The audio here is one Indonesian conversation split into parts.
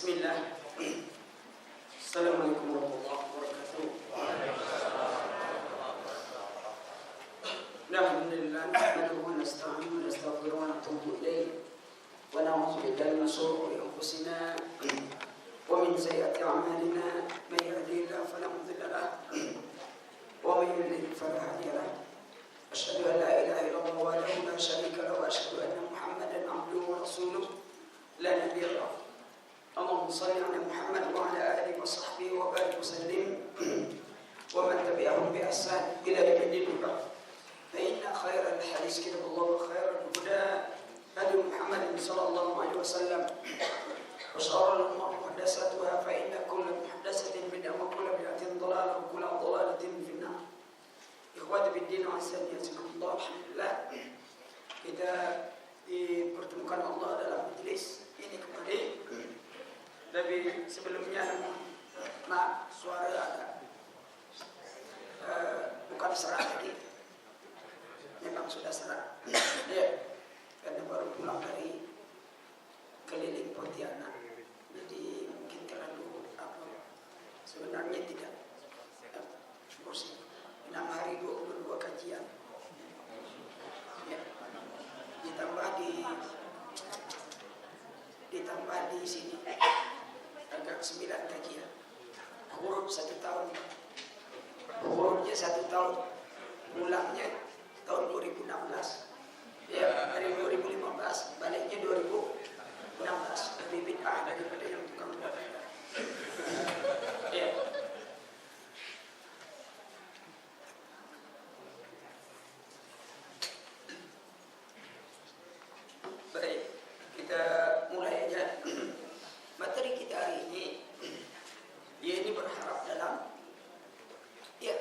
Bismillah. Assalamualaikum warahmatullahi wabarakatuh. Alhamdulillah, nahmaduhu wa nasta'inuhu wa nastaghfiruhu wa natubu ilayh wa na'udzu billahi min shururi anfusina wa min sayyiati a'malina may yahdihillahu fala mudilla lahu wa may yudlil fala hadiya lahu. Asyhadu an la ilaha illallah wahdahu la syarika lahu wa asyhadu anna Muhammadan 'abduhu wa rasuluh la nabiyya lahu. اللهم صل على محمد وعلى آله وصحبه وبارك وسلم ومن تبعهم بإحسان إلى يوم الدين. فإن خير الحديث كتاب الله وخير الهدى هدي محمد صلى الله عليه وسلم وشر الأمور محدثاتها فإن كل محدثة بدعة وكل بدعة ضلالة وكل ضلالة في النار. إخواتي بالدين وعزائي يعزكم الله. Alhamdulillah kita dipertemukan Allah dalam majelis ini kembali. Tapi sebelumnya maaf suara agak bukan serak tadi, memang sudah serak ya, karena baru pulang dari keliling Pontianak, jadi mungkin terlalu sebenarnya tidak kursi 6 hari 22 kajian ya, ditambah di sini agak 9 kajian, huruf 1 tahun, hurufnya 1 tahun, pulangnya tahun 2016 ya, dari 2015 baliknya 2016, lebih bid'ah daripada yang tukang buat ya. Baik, kita mulai aja. Materi kita hari ini, dia ini berharap dalam, ya,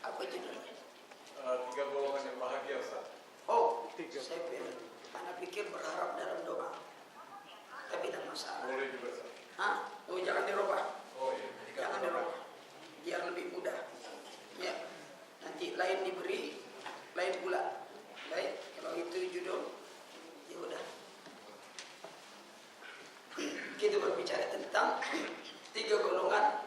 apa judulnya? 3 golongan yang bahagia, Ustaz. Oh, saya pikir berharap dalam doa, tapi tidak masalah. Boleh juga, Ustaz. Oh, jangan dirubah. Oh iya. Jangan dirubah, biar lebih mudah. Ya, nanti lain diberi, lain pula. Baik, kalau itu judul, ya udah. Kita berbicara tentang 3 golongan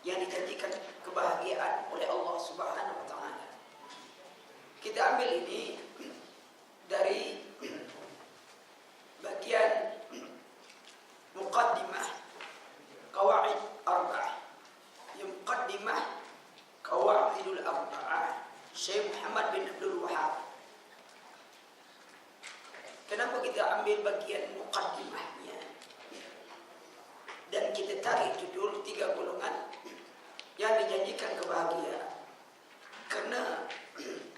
yang dijanjikan kebahagiaan oleh Allah Subhanahu wa Ta'ala. Kita ambil ini dari bagian muqaddimah qawaid arba'ah. Yang muqaddimah qawaidul arba'ah Syekh Muhammad bin Abdul Wahhab. Kenapa kita ambil bagian muqaddimahnya dan kita tarik judul 3 golongan yang dijanjikan kebahagiaan? Karena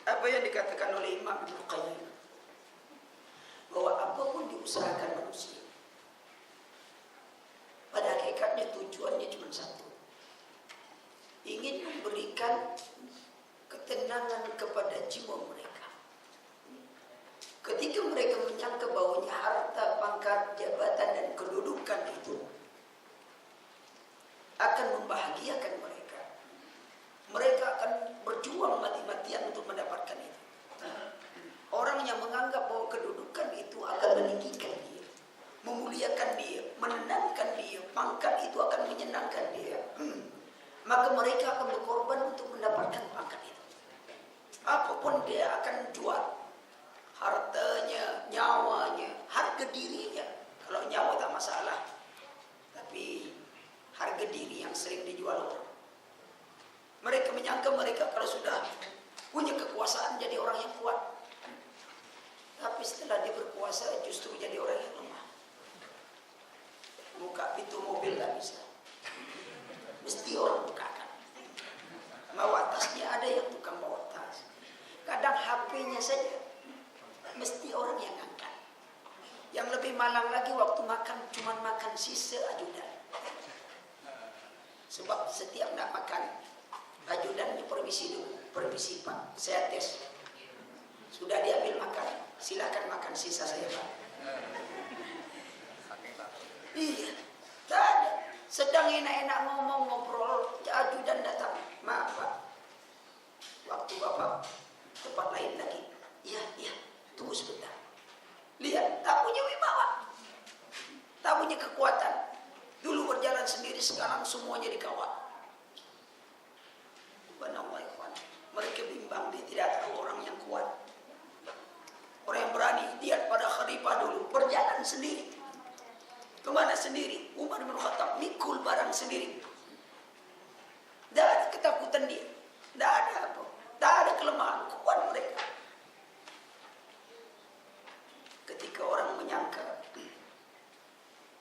apa yang dikatakan oleh Imam Ibnu Qayyim, bahwa apapun diusahakan manusia, pada hakikatnya tujuannya cuma satu, ingin memberikan ketenangan kepada jiwa mereka. Ketika mereka menyangka bahwa harta, pangkat, jabatan, dan kedudukan itu akan membahagiakan mereka, mereka akan berjuang mati-matian untuk mendapatkan itu. Orang yang menganggap bahwa kedudukan itu akan meninggikan dia, memuliakan dia, menenangkan dia, pangkat itu akan menyenangkan dia, maka mereka akan berkorban untuk mendapatkan pangkat itu. Apapun dia akan jual, hartanya, nyawanya, harga dirinya. Kalau nyawa tak masalah, tapi harga diri yang sering dijual orang. Mereka menyangka mereka kalau sudah punya kekuasaan jadi orang yang kuat, tapi setelah dia berkuasa justru jadi orang yang lemah. Buka pintu mobil tak bisa, mesti orang bukakan. Bawa tasnya ada yang tukang bawa tas. Kadang HP-nya saja mesti orang yang angkat. Yang lebih malang lagi waktu makan cuma makan sisa ajudan. Sebab setiap nak makan, ajudannya permisi dulu, permisi Pak, saya tes. Sudah diambil makan, silakan makan sisa saya Pak. Iya, tak ada. Sedang enak-enak ngomong ngobrol, ajudan datang. Maaf Pak, waktu Bapak tempat lain lagi. Iya, tunggu sebentar. Lihat, tak punya wibawa, tak punya kekuatan. jalan sendiri. Kemana sendiri? Umar bin Khattab mikul barang sendiri. Tidak ada ketakutan dia. Tidak ada apa. Tidak ada kelemahan. Kuat mereka. Ketika orang menyangka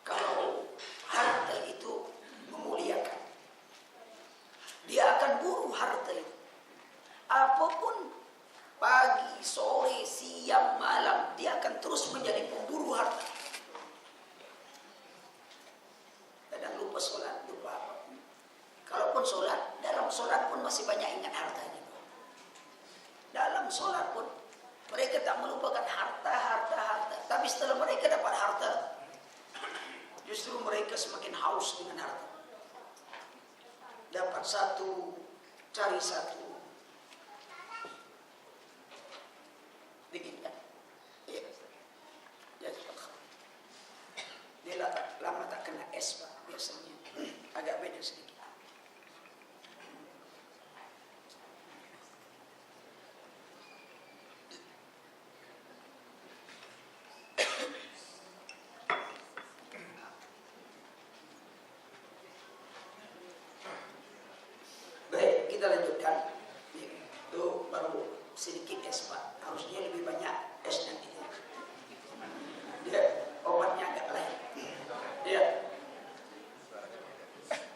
kalau harta itu memuliakan, dia akan buru harta itu. Apapun, pagi, sore, siang, malam, dia akan terus menjadi pemburu harta. Kadang lupa sholat, lupa apa. Kalaupun sholat, dalam sholat pun masih banyak ingat hartanya. Dalam sholat pun mereka tak melupakan harta. Tapi setelah mereka dapat harta, justru mereka semakin haus dengan harta. Dapat satu, cari satu. Dingin kan? Iya. Dia lama tak kena es, Pak, biasanya. Agak beda sedikit. Baik, kita lanjutkan. Itu baru sedikit es, Pak. Harusnya lebih banyak es nanti. Dia obatnya agak lain.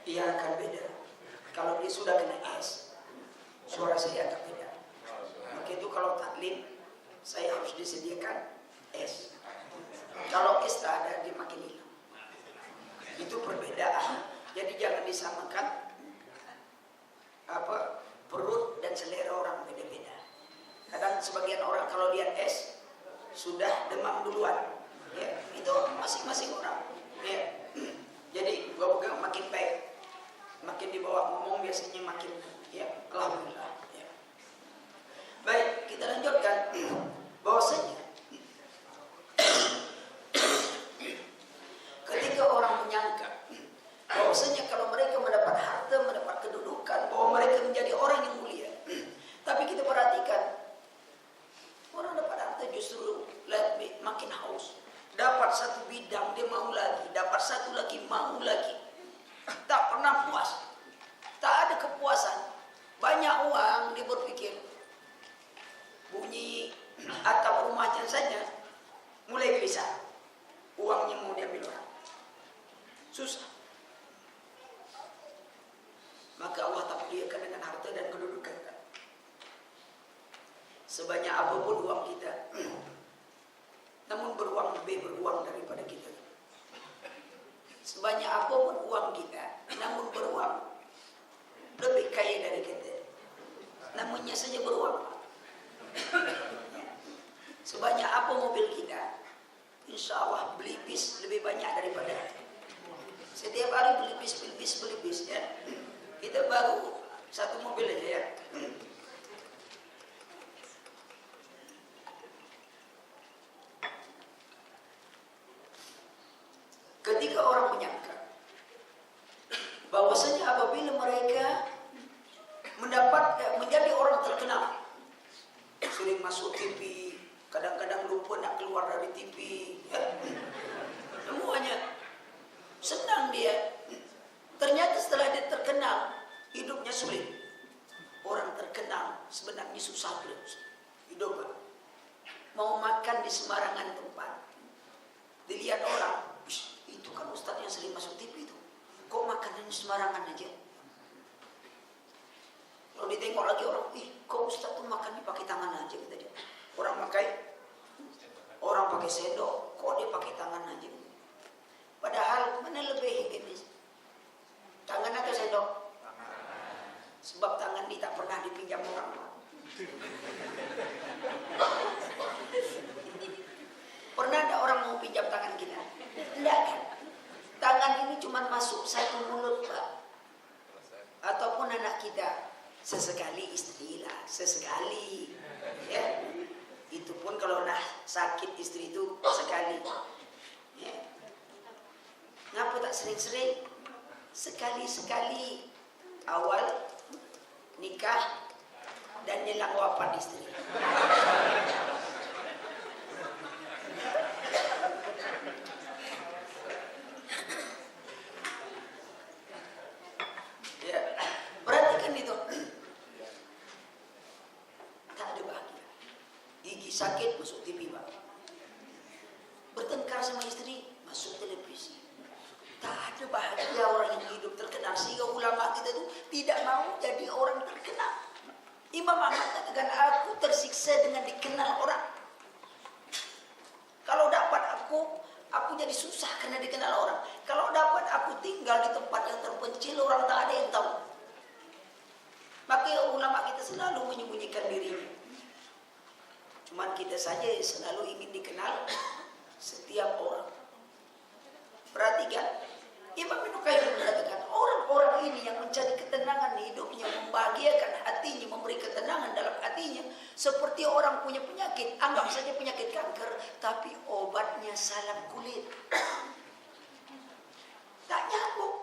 Dia akan beda. Kalau dia sudah kena es, suara saya agak beda. Maka itu kalau taklim, saya harus disediakan es. Kalau es tak ada, dia makin hilang. Itu perbedaan. Jadi jangan disamakan perut dan selera orang beda-beda. Kadang sebagian orang kalau lihat es sudah demam duluan. Ya, itu masing-masing orang. Ya. Jadi gua makin baik, makin dibawa ngomong biasanya makin ya alhamdulillah. Ya. Baik, kita lanjutkan bahwasanya ketika orang menyangka bahwasanya kalau mereka mendapat harta, mendapat kedudukan, bahwa mereka menjadi orang yang mulia. Tapi kita perhatikan, orang dapat harta justru makin haus. Dapat satu bidang, dia mau lagi. Dapat satu lagi, mau lagi. Tak pernah puas. Tak ada kepuasan. Banyak uang, dia berpikir, bunyi atap rumahnya saja, mulai gelisah. Uangnya mau diambil orang. Susah. Maka Allah takdirkan dengan harta dan kedudukan. Sebanyak apapun uang kita, namun beruang lebih beruang daripada kita. Sebanyak apapun uang kita, namun beruang lebih kaya dari kita. Namanya saja beruang. Sebanyak apa mobil kita, insya Allah beli bis lebih banyak daripada setiap hari beli bis ya. Kita baru satu mobil aja ya. Ketika orang menyangka bahwasanya apabila mereka menjadi orang terkenal, sering masuk TV, kadang-kadang lupa nak keluar dari TV, ya. Semuanya senang dia. Ternyata setelah dia terkenal, hidupnya sulit. Orang terkenal sebenarnya susah hidup. Mau makan di sembarangan tempat, dilihat orang, itu kan ustaz yang sering masuk TV itu, kok makanannya sembarangan aja. Kalau ditengok lagi orang, kok ustaz tuh makannya pakai tangan aja, kata dia. Orang pakai sendok, kok dia pakai tangan aja. Padahal mana lebih higienis, tangan atau sendok? Sebab tangan ini tak pernah dipinjam orang. Pernah ada orang mau pinjam tangan kita? Tidak kan? Tangan ini cuma masuk satu mulut, Pak. Ataupun anak kita. Sesekali istri lah, sesekali. Ya. Itu pun kalau nak sakit istri itu sekali. Ya. Ngapa tak sering-sering? Sekali-sekali awal nikah dan nyelang wafat istri. sakit masuk TV Pak. Bertengkar sama istri masuk televisi. Tak ada bahagia orang yang hidup terkenal. Sehingga ulama kita itu tidak mau jadi orang terkenal. Imam Ahmad katakan, aku tersiksa dengan dikenal orang. Kalau dapat aku jadi susah karena dikenal orang. Kalau dapat aku tinggal di tempat yang terpencil, orang tak ada yang tahu. Maka ulama kita selalu menyembunyikan dirinya. Cuman kita saja selalu ingin dikenal setiap orang. Perhatikan, Imam Ibnu Qayyim mengatakan, orang-orang ini yang mencari ketenangan di hidupnya, membahagiakan hatinya, memberi ketenangan dalam hatinya, seperti orang punya penyakit, anggap saja penyakit kanker, tapi obatnya salam kulit. Tak nyambung.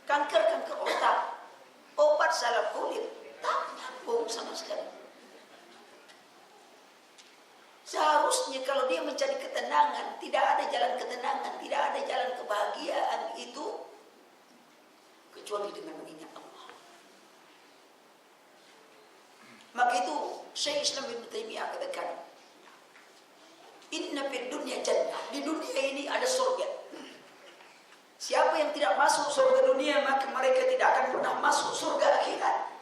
Kanker otak, obat salam kulit, tak nyambung sama sekali. Seharusnya kalau dia mencari ketenangan, tidak ada jalan ketenangan, tidak ada jalan kebahagiaan itu kecuali dengan mengingat Allah. Maka itu Syekh Islam Ibnu Taimiyah katakan, inna fid dunya jannah, di dunia ini ada surga. Siapa yang tidak masuk surga dunia, maka mereka tidak akan pernah masuk surga akhirat.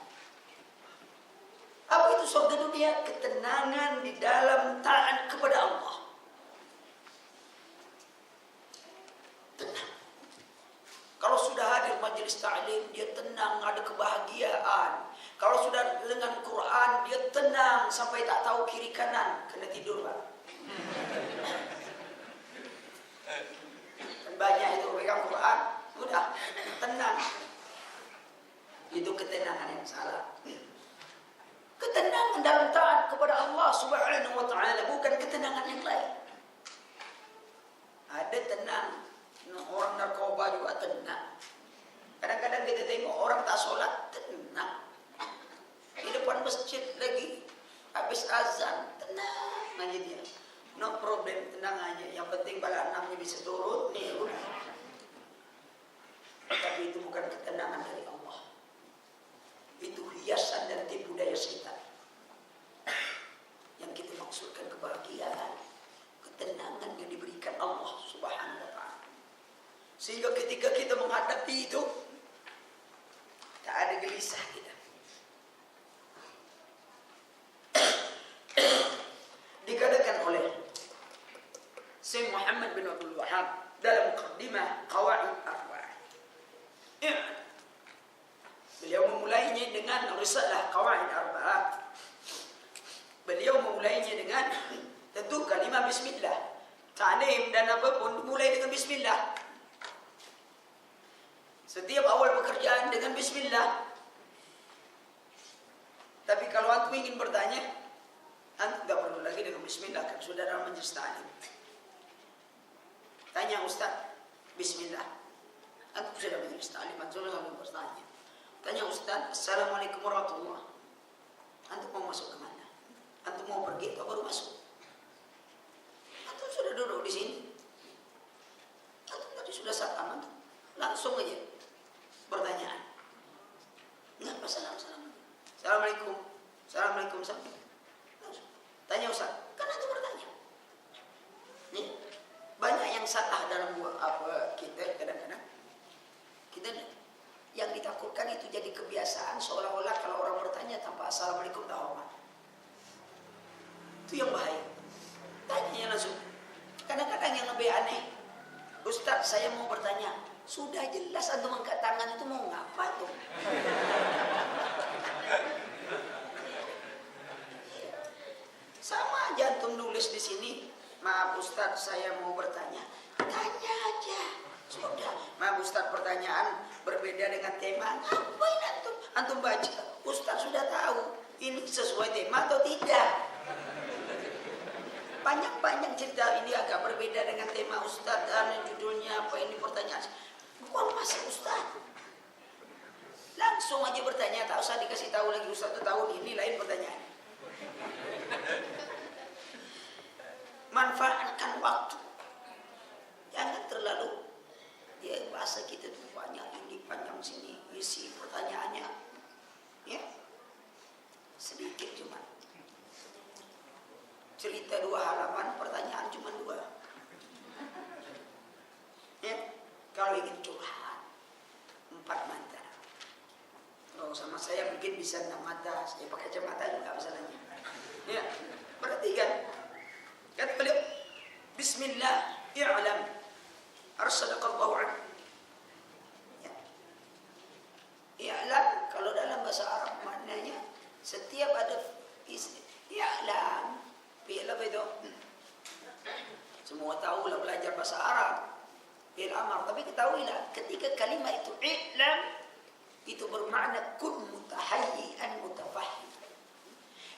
Apa itu surga dunia? Ketenangan di dalam taat kepada Allah. Tenang. Kalau sudah hadir majelis ta'lim, dia tenang, ada kebahagiaan. Kalau sudah dengan Quran, dia tenang sampai tak tahu kiri kanan, kena tidur Pak. Kan banyak itu pegang Quran, udah tenang. Itu ketenangan yang salah. Ketenangan dalam taat kepada Allah Subhanahu wa ta'ala, bukan ketenangan yang lain. Ada tenang, orang narkoba juga tenang. Kadang-kadang kita tengok orang tak sholat, tenang. Di depan masjid lagi, habis azan, tenang aja dia. No problem, tenang aja. Yang penting bala enamnya bisa turun, nih udah. Tapi itu bukan ketenangan dari Allah. Itu hiasan dan tipu daya setan. Yang kita maksudkan kebahagiaan, ketenangan yang diberikan Allah Subhanahu wa ta'ala. Sehingga ketika kita menghadapi itu, tak ada gelisah kita. Dikatakan oleh Syekh Muhammad bin Abdul Wahhab dalam muqaddimah Qawaid Arba'ah. Beliau memulainya dengan risalah Qawaid Arba'ah. Beliau memulainya dengan tentu kalimat bismillah. Ta'lim dan apapun mulai dengan bismillah. Setiap awal pekerjaan dengan bismillah. Tapi kalau antum ingin bertanya, antum tidak perlu lagi dengan bismillah, kan sudah dalam majelis ta'lim. Tanya Ustaz, bismillah. Antum sudah majelis ta'lim, antum sudah bertanya. Tanya Ustaz, Assalamualaikum warahmatullahi wabarakatuh. Antum mau masuk ke mana? Antum mau pergi atau baru masuk? Antum sudah duduk di sini. Antum tadi sudah salam, antum langsung aja pertanyaan. Enggak masalah, Assalamualaikum. Assalamualaikum. Langsung. Tanya Ustaz, kan antum bertanya. Nih, banyak yang salah dalam apa kita kadang-kadang. Kita yang ditakutkan itu jadi kebiasaan seolah-olah kalau orang bertanya tanpa assalamualaikum tak hormat. Itu yang bahaya. Tanya langsung. Kadang-kadang yang lebih aneh, Ustaz saya mau bertanya, sudah jelas antum angkat tangan itu mau ngapa tuh? Sama aja antum nulis di sini, maaf Ustaz saya mau bertanya, tanya aja. Sudah, maaf Ustaz pertanyaan berbeda dengan tema, ngapain antum? Antum baca, Ustaz sudah tahu ini sesuai tema atau tidak. Panjang-panjang cerita ini agak berbeda dengan tema Ustaz, judulnya apa ini pertanyaan. Bukan masa Ustaz. Langsung aja bertanya, tak usah dikasih tahu lagi Ustaz itu tahu ini lain pertanyaan. Manfaatkan waktu. Jangan terlalu ya bahasa kita tuh banyak ini panjang sini isi pertanyaannya. Ya. Sedikit cuma. cerita 2 halaman, pertanyaan cuma 2. Ya, kalau ingin curhat 4 mata. Kalau sama saya mungkin bisa 6 mata, saya pakai kacamata juga masalahnya. Ya, perhatikan. Kata beliau, Bismillah, i'lam, arsadaqallahu anhu. Ya. I'lam, kalau dalam bahasa Arab maknanya, setiap ada i'lam, fi'il apa itu? Semua tahu lah belajar bahasa Arab, fi'il amar. Tapi ketahuilah, ketika kalimat itu i'lam, itu bermakna kun mutahayyi'an mutafahim.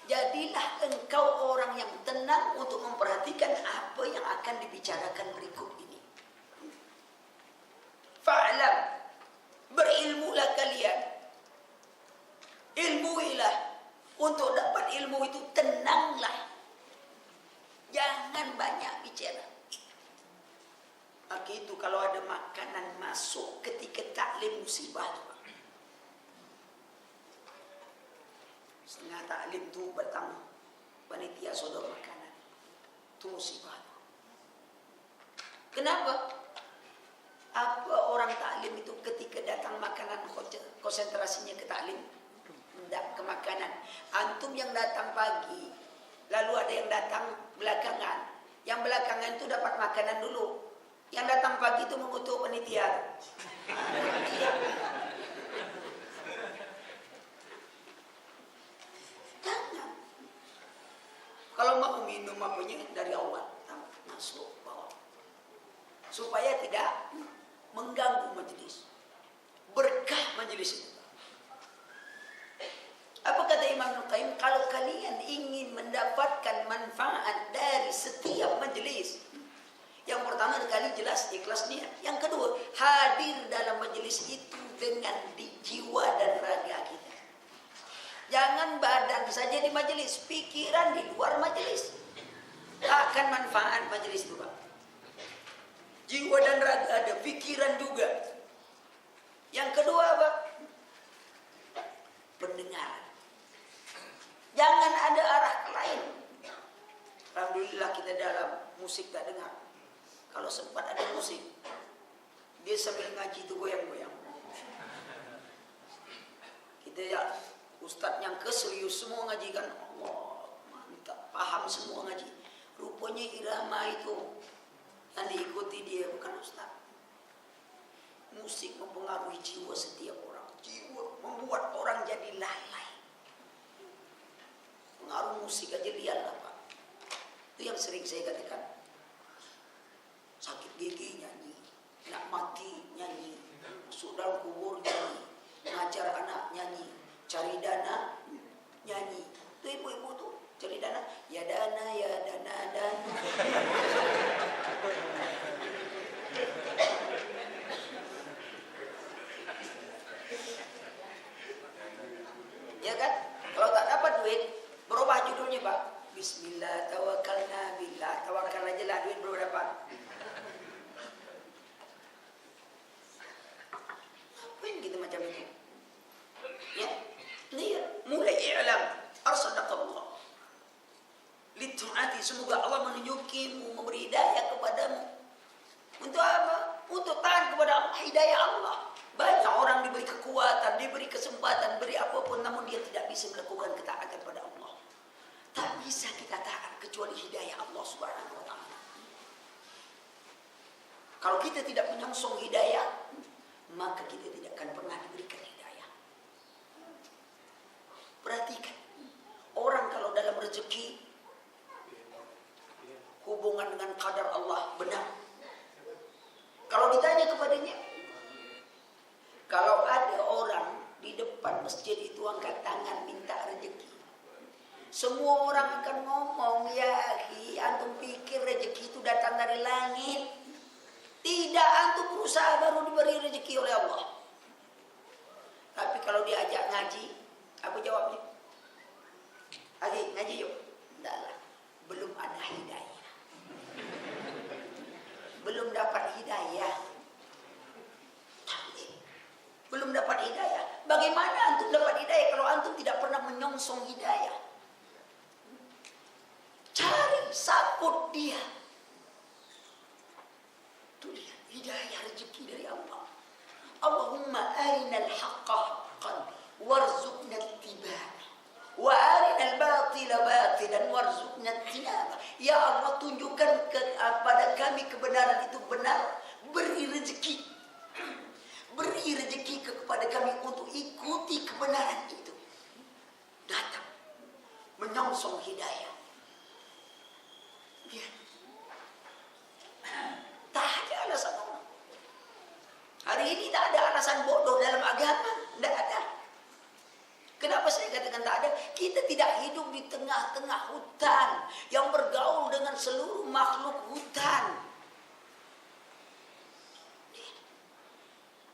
Jadilah engkau orang yang tenang untuk memperhatikan apa yang akan dibicarakan berikut ini. Fa'lam, berilmulah kalian. Ilmuilah. Untuk dapat ilmu itu tenanglah. Jangan banyak bicara. Maka itu kalau ada makanan masuk ketika taklim musibah. Setengah taklim tu bertamu, panitia sodor makanan, itu musibah. Kenapa? Apa orang taklim itu ketika datang makanan konsentrasinya ke taklim, tidak ke makanan. Antum yang datang pagi, lalu ada yang datang belakangan. Yang belakangan itu dapat makanan dulu. Yang datang pagi itu mengutuk panitia. Kalau mau minum apanya dari awal, masuk bawah, supaya tidak mengganggu majelis, berkah majelis itu. Apa kata Imam Al-Qayyim? Kalau kalian ingin mendapatkan manfaat dari setiap majelis, yang pertama sekali jelas ikhlas niat. Yang kedua, hadir dalam majelis itu dengan jiwa dan raga kita. Jangan badan saja di majelis, pikiran di luar majelis. Akan manfaat majelis itu, Pak. Jiwa dan raga ada, pikiran juga. Yang kedua, Pak, pendengaran. Jangan ada arah lain. Alhamdulillah kita dalam musik tak dengar. Kalau sempat ada musik, dia sambil ngaji itu goyang-goyang. Kita ya, ustadz yang keserius semua ngaji kan, Allah mantap, paham semua ngaji. Rupanya irama itu yang diikuti dia bukan ustadz. Musik mempengaruhi jiwa setiap orang. Jiwa membuat orang jadi lalai. Pengaruh musik aja lihatlah, Pak. Itu yang sering saya katakan. Sakit gigi nyanyi, nak mati nyanyi, masuk dalam kubur nyanyi, ngajar anak nyanyi, cari dana nyanyi. Itu ibu-ibu tuh cari dana, ya dana, ya dana, dana. Ya kan? Kalau tak dapat duit, berubah judulnya, Pak. Bismillah, tawakkalna billah. Tawakal aja lah, duit belum dapat. Apain gitu macam itu? Ya, ini mulai i'lam, arsadaqallah. Litu'ati, semoga Allah menunjukimu, memberi hidayah kepadamu. Untuk apa? Untuk taat kepada Allah, hidayah Allah. Banyak orang diberi kekuatan, diberi kesempatan, beri apapun, namun dia tidak bisa melakukan ketaatan kepada Allah. Tak bisa kita taat kecuali hidayah Allah Subhanahu wa ta'ala. Kalau kita tidak menyongsong hidayah, maka kita tidak akan pernah diberikan hidayah. Perhatikan, orang kalau dalam rezeki, hubungan dengan qadar Allah benar. Kalau ditanya kepadanya, kalau ada orang di depan masjid itu angkat tangan minta rezeki, semua orang akan ngomong, ya akhi, antum pikir rezeki itu datang dari langit? Tidak, antum berusaha baru diberi rezeki oleh Allah. Tapi kalau diajak ngaji, apa jawabnya? Akhi, ngaji yuk. Tidak lah, belum ada hidayah. Belum dapat hidayah. Belum dapat hidayah. Bagaimana antum dapat hidayah kalau antum tidak pernah menyongsong hidayah? Cari takut dia. Itu dia hidayah rezeki dari Allah. Allahumma arinal haqqa haqqan warzuqna ittiba'ah wa arinal batila batilan warzuqna ijtinabah. Ya Allah, tunjukkan kepada kami kebenaran itu benar, beri rezeki. Beri rezeki kepada kami untuk ikuti kebenaran itu. Datang menyongsong hidayah. Ya. Tak ada alasan orang. Hari ini tak ada alasan bodoh dalam agama. Tidak ada. Kenapa saya katakan tak ada? Kita tidak hidup di tengah-tengah hutan yang bergaul dengan seluruh makhluk hutan.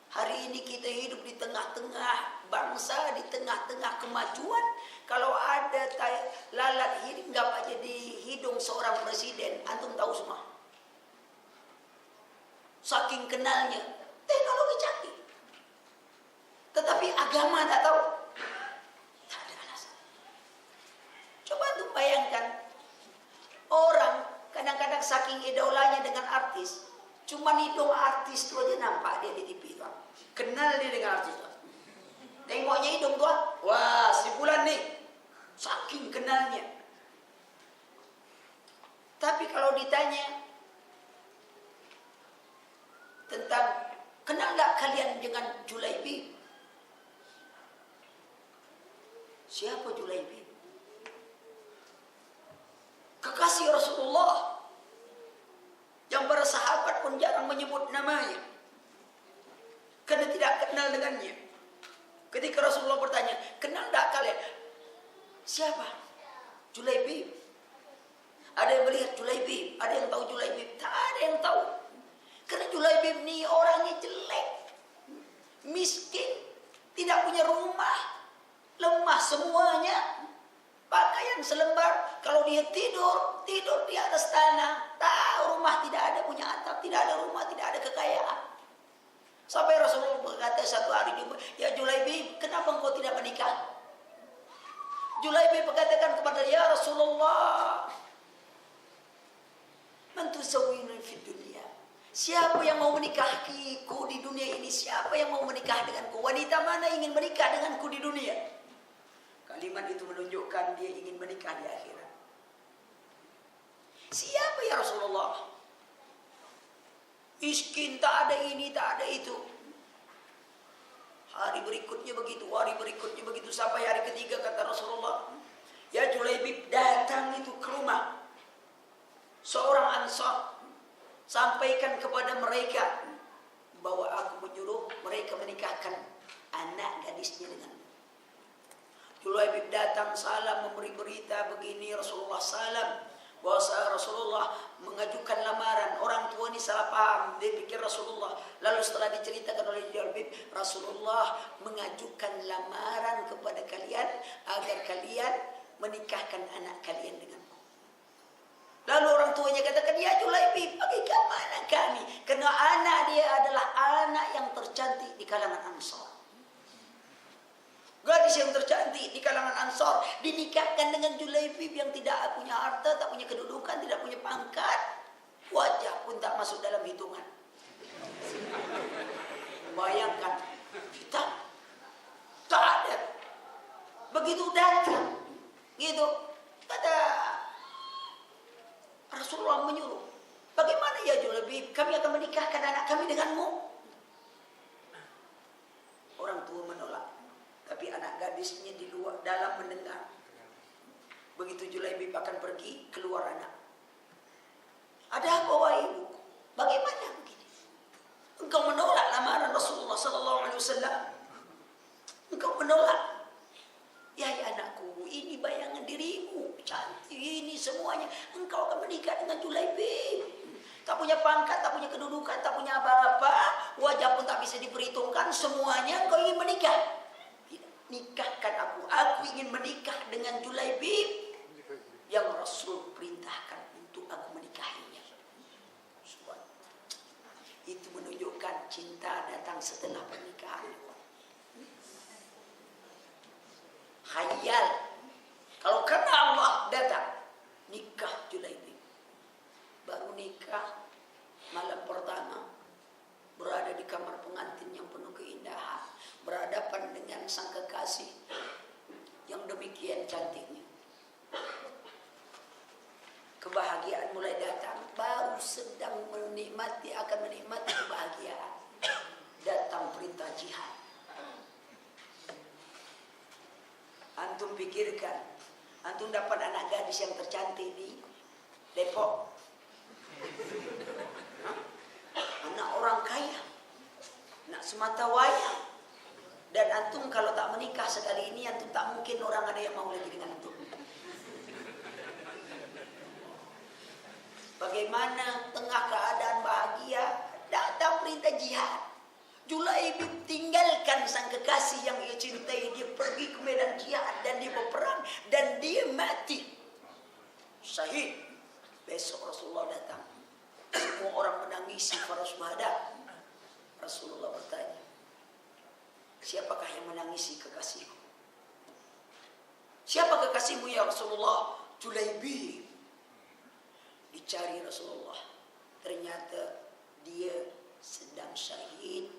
Hari ini kita hidup di tengah-tengah bangsa, di tengah-tengah kemajuan. Kalau ada lalat hinggap aja di hidung seorang presiden, antum tahu semua. Saking kenalnya, teknologi canggih. Tetapi agama tak tahu. Tak ada alasan. Coba antum bayangkan, orang kadang-kadang saking idolanya dengan artis, cuma hidung artis tu aja nampak dia di TV tuan. Kenal dia dengan artis tuan. Tengoknya hidung tuan, wah si Fulan nih, saking kenalnya. Tapi kalau ditanya tentang kenal nggak kalian dengan Julaibib? Siapa Julaibib? Kekasih Rasulullah yang para sahabat pun jarang menyebut namanya karena tidak kenal dengannya. Ketika Rasulullah bertanya, kenal tak kalian? Siapa? Julaibib. Ada yang melihat Julaibib, ada yang tahu Julaibib, tak ada yang tahu. Karena Julaibib ni orangnya jelek, miskin, tidak punya rumah, lemah semuanya. Pakaian selembar, kalau dia tidur di atas tanah. Tahu rumah tidak ada, punya atap, tidak ada rumah, tidak ada kekayaan. Sampai Rasulullah berkata satu hari jumpa, ya Julaibib, kenapa engkau tidak menikah? Julaibib berkatakan kepada ya Rasulullah, man tuzawwiruni fid dunya? Siapa yang mau menikahiku di dunia ini? Siapa yang mau menikah denganku? Wanita mana ingin menikah denganku di dunia? Kalimat itu menunjukkan dia ingin menikah di akhirat. Siapa ya Rasulullah? Miskin, tak ada ini, tak ada itu. Hari berikutnya begitu, hari berikutnya begitu, sampai hari ketiga kata Rasulullah, ya Julaibib, datang itu ke rumah seorang Ansar, sampaikan kepada mereka bahwa aku menyuruh mereka menikahkan anak gadisnya denganmu. Julaibib datang, salam, memberi berita begini. Rasulullah salam bahwa Rasulullah mengajukan lamaran. Orang tua ini salah paham, dia pikir Rasulullah. Lalu setelah diceritakan oleh Julaibib, Rasulullah mengajukan lamaran kepada kalian agar kalian menikahkan anak kalian denganku. Lalu orang tuanya katakan, ya Julaibib, bagaimana kami? Karena anak dia adalah anak yang tercantik di kalangan Ansar. Gadis yang tercantik di kalangan Ansar dinikahkan dengan Julaibib yang tidak punya harta, tak punya kedudukan, tidak punya pangkat, wajah pun tak masuk dalam hitungan. Bayangkan, kita tak ada. Begitu datang, gitu, kata Rasulullah menyuruh, bagaimana ya Julaibib, kami akan menikahkan anak kami denganmu. Orang tua menolak, tapi anak gadisnya di luar dalam mendengar. Begitu Julaibib akan pergi, keluar anak. Ada apa wahai ibu? Bagaimana begini? Engkau menolak lamaran Rasulullah SAW. Engkau menolak. Ya anakku, ini bayangan dirimu, cantik ini semuanya. Engkau akan menikah dengan Julaibib. Tak punya pangkat, tak punya kedudukan, tak punya apa-apa, wajah pun tak bisa diperhitungkan, semuanya engkau ingin menikah. Nikahkan aku ingin menikah dengan Julaibib yang Rasul perintahkan untuk aku menikahinya. Itu menunjukkan cinta datang setelah pernikahan. Khayal. Kalau karena Allah datang, nikah Julaibib. Demikian cantiknya. Kebahagiaan mulai datang, baru sedang akan menikmati kebahagiaan. Datang perintah jihad. Antum pikirkan, antum dapat anak gadis yang tercantik di Depok. Anak orang kaya, anak semata wayang. Dan antum kalau tak menikah sekali ini, antum tak mungkin orang ada yang mau lagi dengan antum. Bagaimana tengah keadaan bahagia, datang perintah jihad. Julaibib tinggalkan sang kekasih yang ia cintai, dia pergi ke medan jihad dan dia berperang dan dia mati. Syahid. Besok Rasulullah datang. Semua orang menangisi para syuhada. Rasulullah bertanya, siapakah yang menangisi kekasihku? Siapa kekasihmu ya Rasulullah? Julaibib. Dicari Rasulullah. Ternyata dia sedang syahid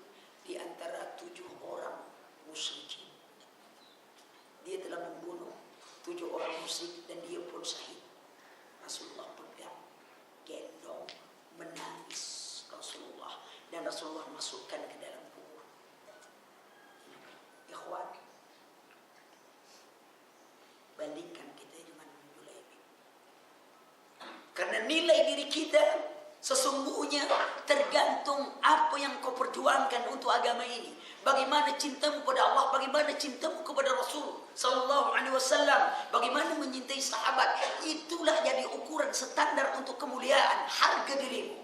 di antara 7 orang musyrikin. Dia telah membunuh 7 orang musyrik dan dia pun syahid. Rasulullah pegang, gendong, menangis Rasulullah. Dan Rasulullah masukkan ke dalam kubur. Ikhwan, bandingkan kita dengan Julaibib. Karena nilai diri kita sesungguhnya tergantung apa yang kau perjuangkan untuk agama ini. Bagaimana cintamu kepada Allah, bagaimana cintamu kepada Rasul sallallahu alaihi wasallam, bagaimana menyintai sahabat. Itulah jadi ukuran standar untuk kemuliaan harga dirimu.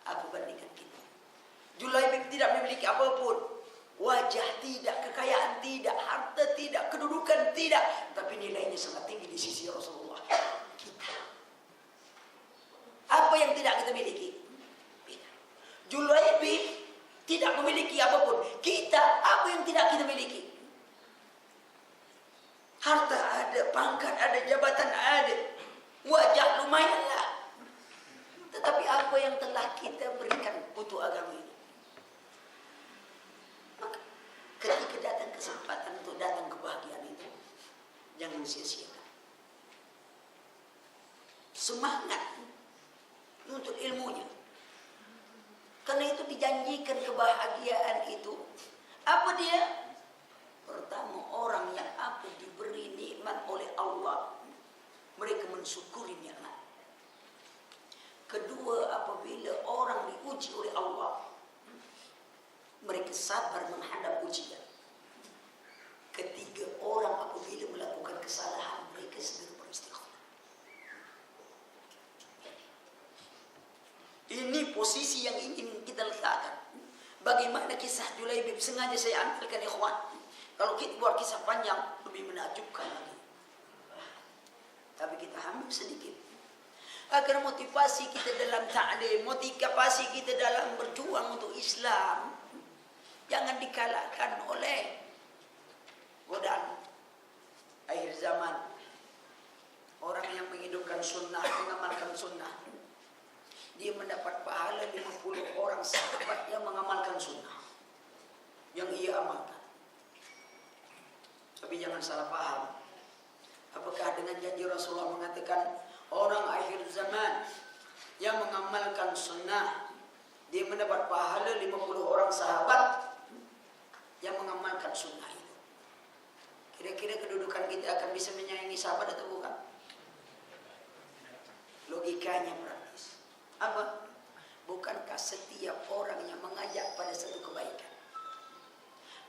Apa bandingkan kita? Julaibib tidak memiliki apapun. Wajah tidak, kekayaan tidak, harta tidak, kedudukan tidak, tapi nilainya sangat tinggi di sisi Rasulullah. Kita, apa yang tidak kita miliki? Julaibib tidak memiliki apapun. Kita, apa yang tidak kita miliki? Harta ada, pangkat ada, jabatan ada, wajah lumayanlah. Tetapi apa yang telah kita berikan untuk agama ini? Maka ketika datang kesempatan untuk datang kebahagiaan itu, jangan sia-siakan. Semangat untuk ilmunya. Karena itu dijanjikan kebahagiaan itu. Apa dia? Pertama, orang yang apa diberi nikmat oleh Allah, mereka mensyukuri nikmat. Kedua, apabila orang diuji oleh Allah, mereka sabar menghadap ujian. Ketiga, orang apabila melakukan kesalahan, mereka segera beristighfar. Ini posisi yang ingin kita letakkan. Bagaimana kisah Julaibib, sengaja saya ambilkan ikhwan. Kalau kita buat kisah panjang, lebih menakjubkan lagi. Tapi kita ambil sedikit. Agar motivasi kita dalam ta'lim, motivasi kita dalam berjuang untuk Islam, jangan dikalahkan oleh godaan akhir zaman. Orang yang menghidupkan sunnah, mengamalkan sunnah, dia mendapat pahala 50 orang sahabat yang mengamalkan sunnah yang ia amalkan. Tapi jangan salah paham. Apakah dengan janji Rasulullah mengatakan orang akhir zaman yang mengamalkan sunnah, dia mendapat pahala 50 orang sahabat yang mengamalkan sunnah itu? Kira-kira kedudukan kita akan bisa menyayangi sahabat atau bukan? Logikanya praktis. Apa? Bukankah setiap orang yang mengajak pada satu kebaikan,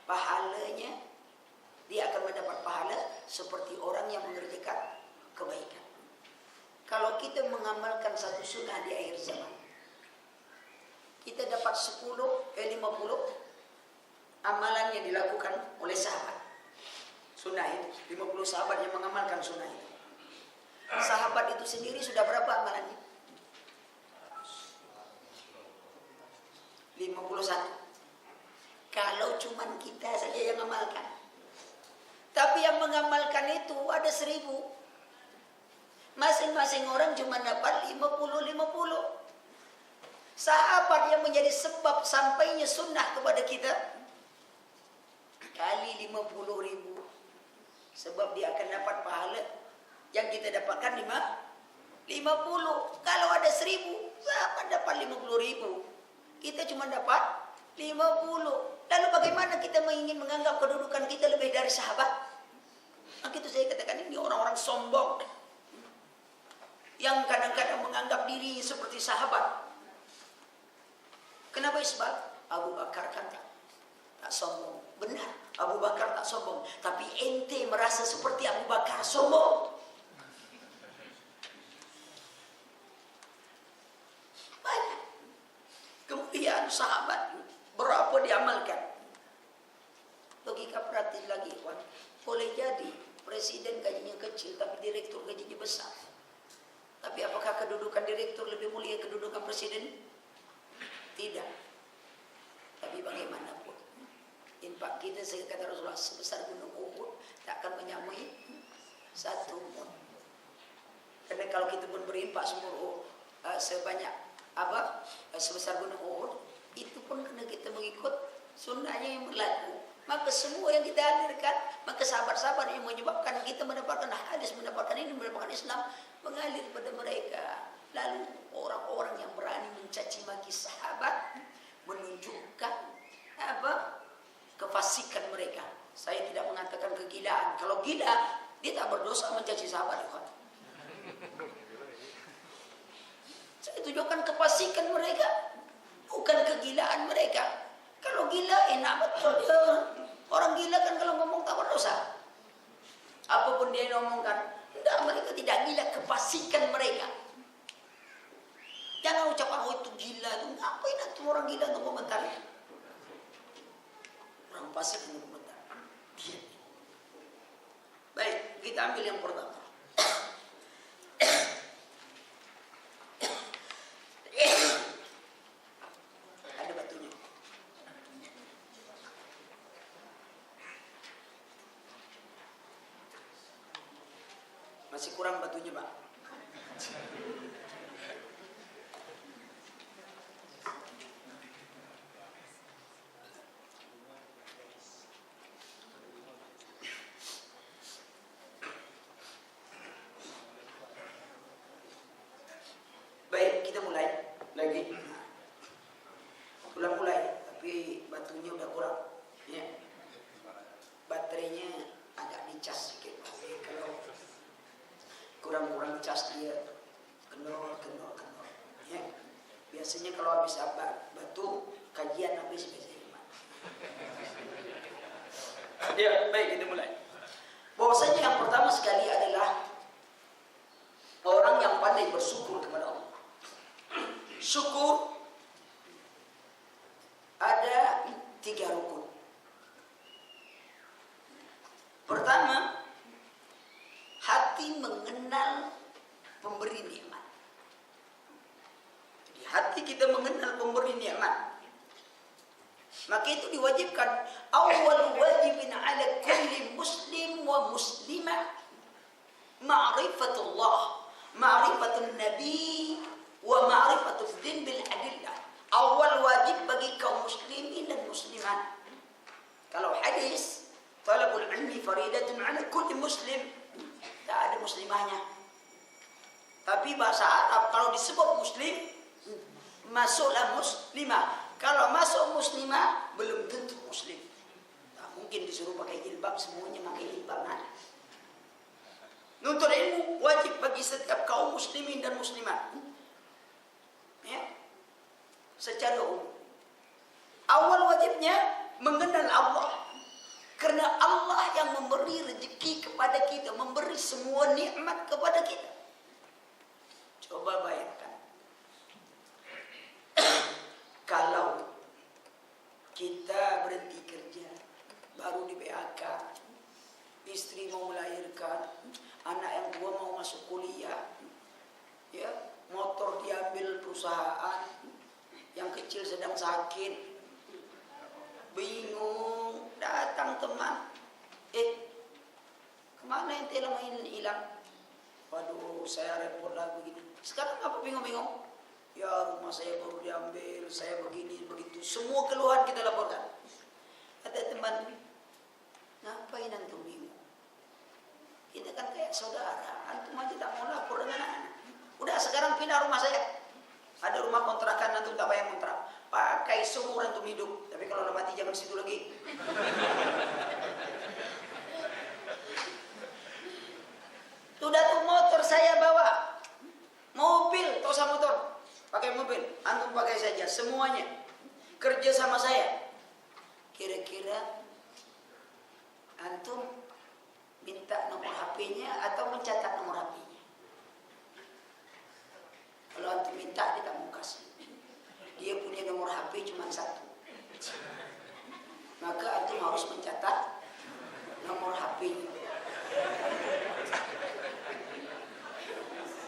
pahalanya dia akan mendapat pahala seperti orang yang mengerjakan kebaikan. Kalau kita mengamalkan satu sunnah di akhir zaman, kita dapat 50 amalan yang dilakukan oleh sahabat. Sunnah itu, 50 sahabat yang mengamalkan sunnah itu. Sahabat itu sendiri sudah berapa amalannya? 51. Kalau cuman kita saja yang mengamalkan. Tapi yang mengamalkan itu ada 1000. Masing-masing orang cuma dapat 50-50. Sahabat yang menjadi sebab sampainya sunnah kepada kita kali 50.000. Sebab dia akan dapat pahala yang kita dapatkan 50. Kalau ada 1000, sahabat dapat 50.000. Kita cuma dapat 50. Lalu bagaimana kita ingin menganggap kedudukan kita lebih dari sahabat? Maka itu saya katakan ini orang-orang sombong yang kadang-kadang menganggap diri seperti sahabat. Kenapa Isbal? Abu Bakar kan tak sombong. Benar, Abu Bakar tak sombong. Tapi ente merasa seperti Abu Bakar sombong. Banyak kemuliaan sahabat berapa diamalkan. Logika praktis lagi, kawan. Boleh jadi presiden gajinya kecil tapi direktur gajinya besar. Tapi apakah kedudukan direktur lebih mulia kedudukan presiden? Tidak. Tapi bagaimanapun infak kita, kata Rasulullah, sebesar gunung Uhud tak akan menyamai satu mud. Karena kalau kita pun berinfak sebanyak sebesar gunung Uhud, itu pun kena kita mengikut sunnahnya yang berlaku. Maka semua yang kita hadirkan, maka sahabat-sahabat yang menyebabkan kita mendapatkan hadis, mendapatkan ini, mendapatkan Islam, mengalir pada mereka. Lalu orang-orang yang berani mencaci maki sahabat menunjukkan kefasikan mereka. Saya tidak mengatakan kegilaan. Kalau gila, dia tak berdosa mencaci sahabat. Saya tunjukkan kefasikan mereka, bukan kegilaan mereka. Kalau gila enak betul dia. Orang gila kan kalau ngomong tak berdosa. Apapun dia ngomongkan, enggak, mereka tidak gila, kefasikan mereka. Jangan ucapan itu gila itu. Ngapain itu orang gila untuk komentar? Orang fasik untuk komentar. Dia. Baik, kita ambil yang pertama. Ada batunya. Masih kurang batunya, Pak. Baik, kita mulai lagi. Mulai, tapi batunya udah kurang. Ya. Baterainya agak dicas sedikit. Kalau kurang cas dia kendor. Ya. Biasanya kalau habis batu kajian habis biasanya. Ya, baik, kita mulai. Bahwasanya yang pertama sekali adalah orang yang pandai bersyukur kepada Allah. Syukur ada 3 rukun. Pertama, hati mengenal pemberi nikmat. Jadi hati kita mengenal pemberi nikmat. Maka itu diwajibkan. Awal wajibin ala kulli muslim wa muslimah ma'rifatullah, ma'rifatun nabi wa ma'rifatul din bil adillah. Awal wajib bagi kaum muslimin dan muslimat. Kalau hadis, talabul ilmi faridatun ala kulli muslim, tak ada muslimahnya. Tapi bahasa Arab kalau disebut muslim, masuklah muslimah. Kalau masuk muslimah, belum tentu muslim. Tak mungkin disuruh pakai jilbab, semuanya pakai jilbab. Nuntut ilmu wajib bagi setiap kaum muslimin dan muslimat. Ya, secara umum. Awal wajibnya mengenal Allah. Karena Allah yang memberi rezeki kepada kita, memberi semua nikmat kepada kita. Coba bayangkan. Kalau kita berhenti kerja, baru di PHK, istri mau melahirkan, anak yang tua mau masuk kuliah, ya, motor diambil perusahaan, yang kecil sedang sakit, bingung, datang teman, kemana ente lama ini hilang? Waduh, saya repot lah begini. Sekarang apa bingung-bingung? Ya, rumah saya baru diambil, saya begini, begitu. Semua keluhan kita laporkan. Ada teman, ngapain antum bingung? saudara, antum aja tak mau lapor dengan anak. Udah sekarang pindah rumah saya. Ada rumah kontrakan, antum tak bayar kontrak. Pakai seumur antum hidup. Tapi kalau udah mati jangan situ lagi. Sudah tuh motor saya bawa. Mobil, tosa motor. Pakai mobil, antum pakai saja semuanya. Kerja sama saya. Kira-kira antum minta nomor HP-nya atau mencatat nomor HP-nya? Kalau antum minta dia tak mau kasih. Dia punya nomor HP cuma satu. Maka antum harus mencatat nomor HP-nya.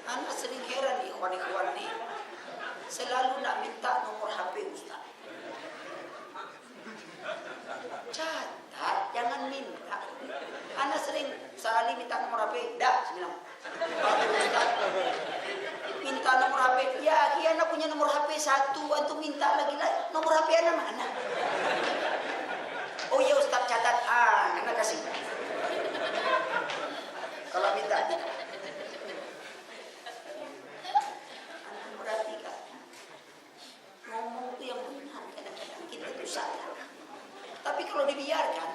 Anak sering heran nih ikhwan-ikhwan nih. Selalu nak minta nomor HP Ustaz. Catat, jangan minta. Anak sering sekali minta nomor HP, dah, saya bilang. Ustaz, minta nomor HP. Ya, anak punya nomor HP satu, antum minta lagi nomor HP anak mana? Oh ya Ustaz catat, anak kasih. Kalau minta tidak. Anak perhatikan. Ngomong itu yang benar, kadang-kadang kita itu salah. Tapi kalau dibiarkan,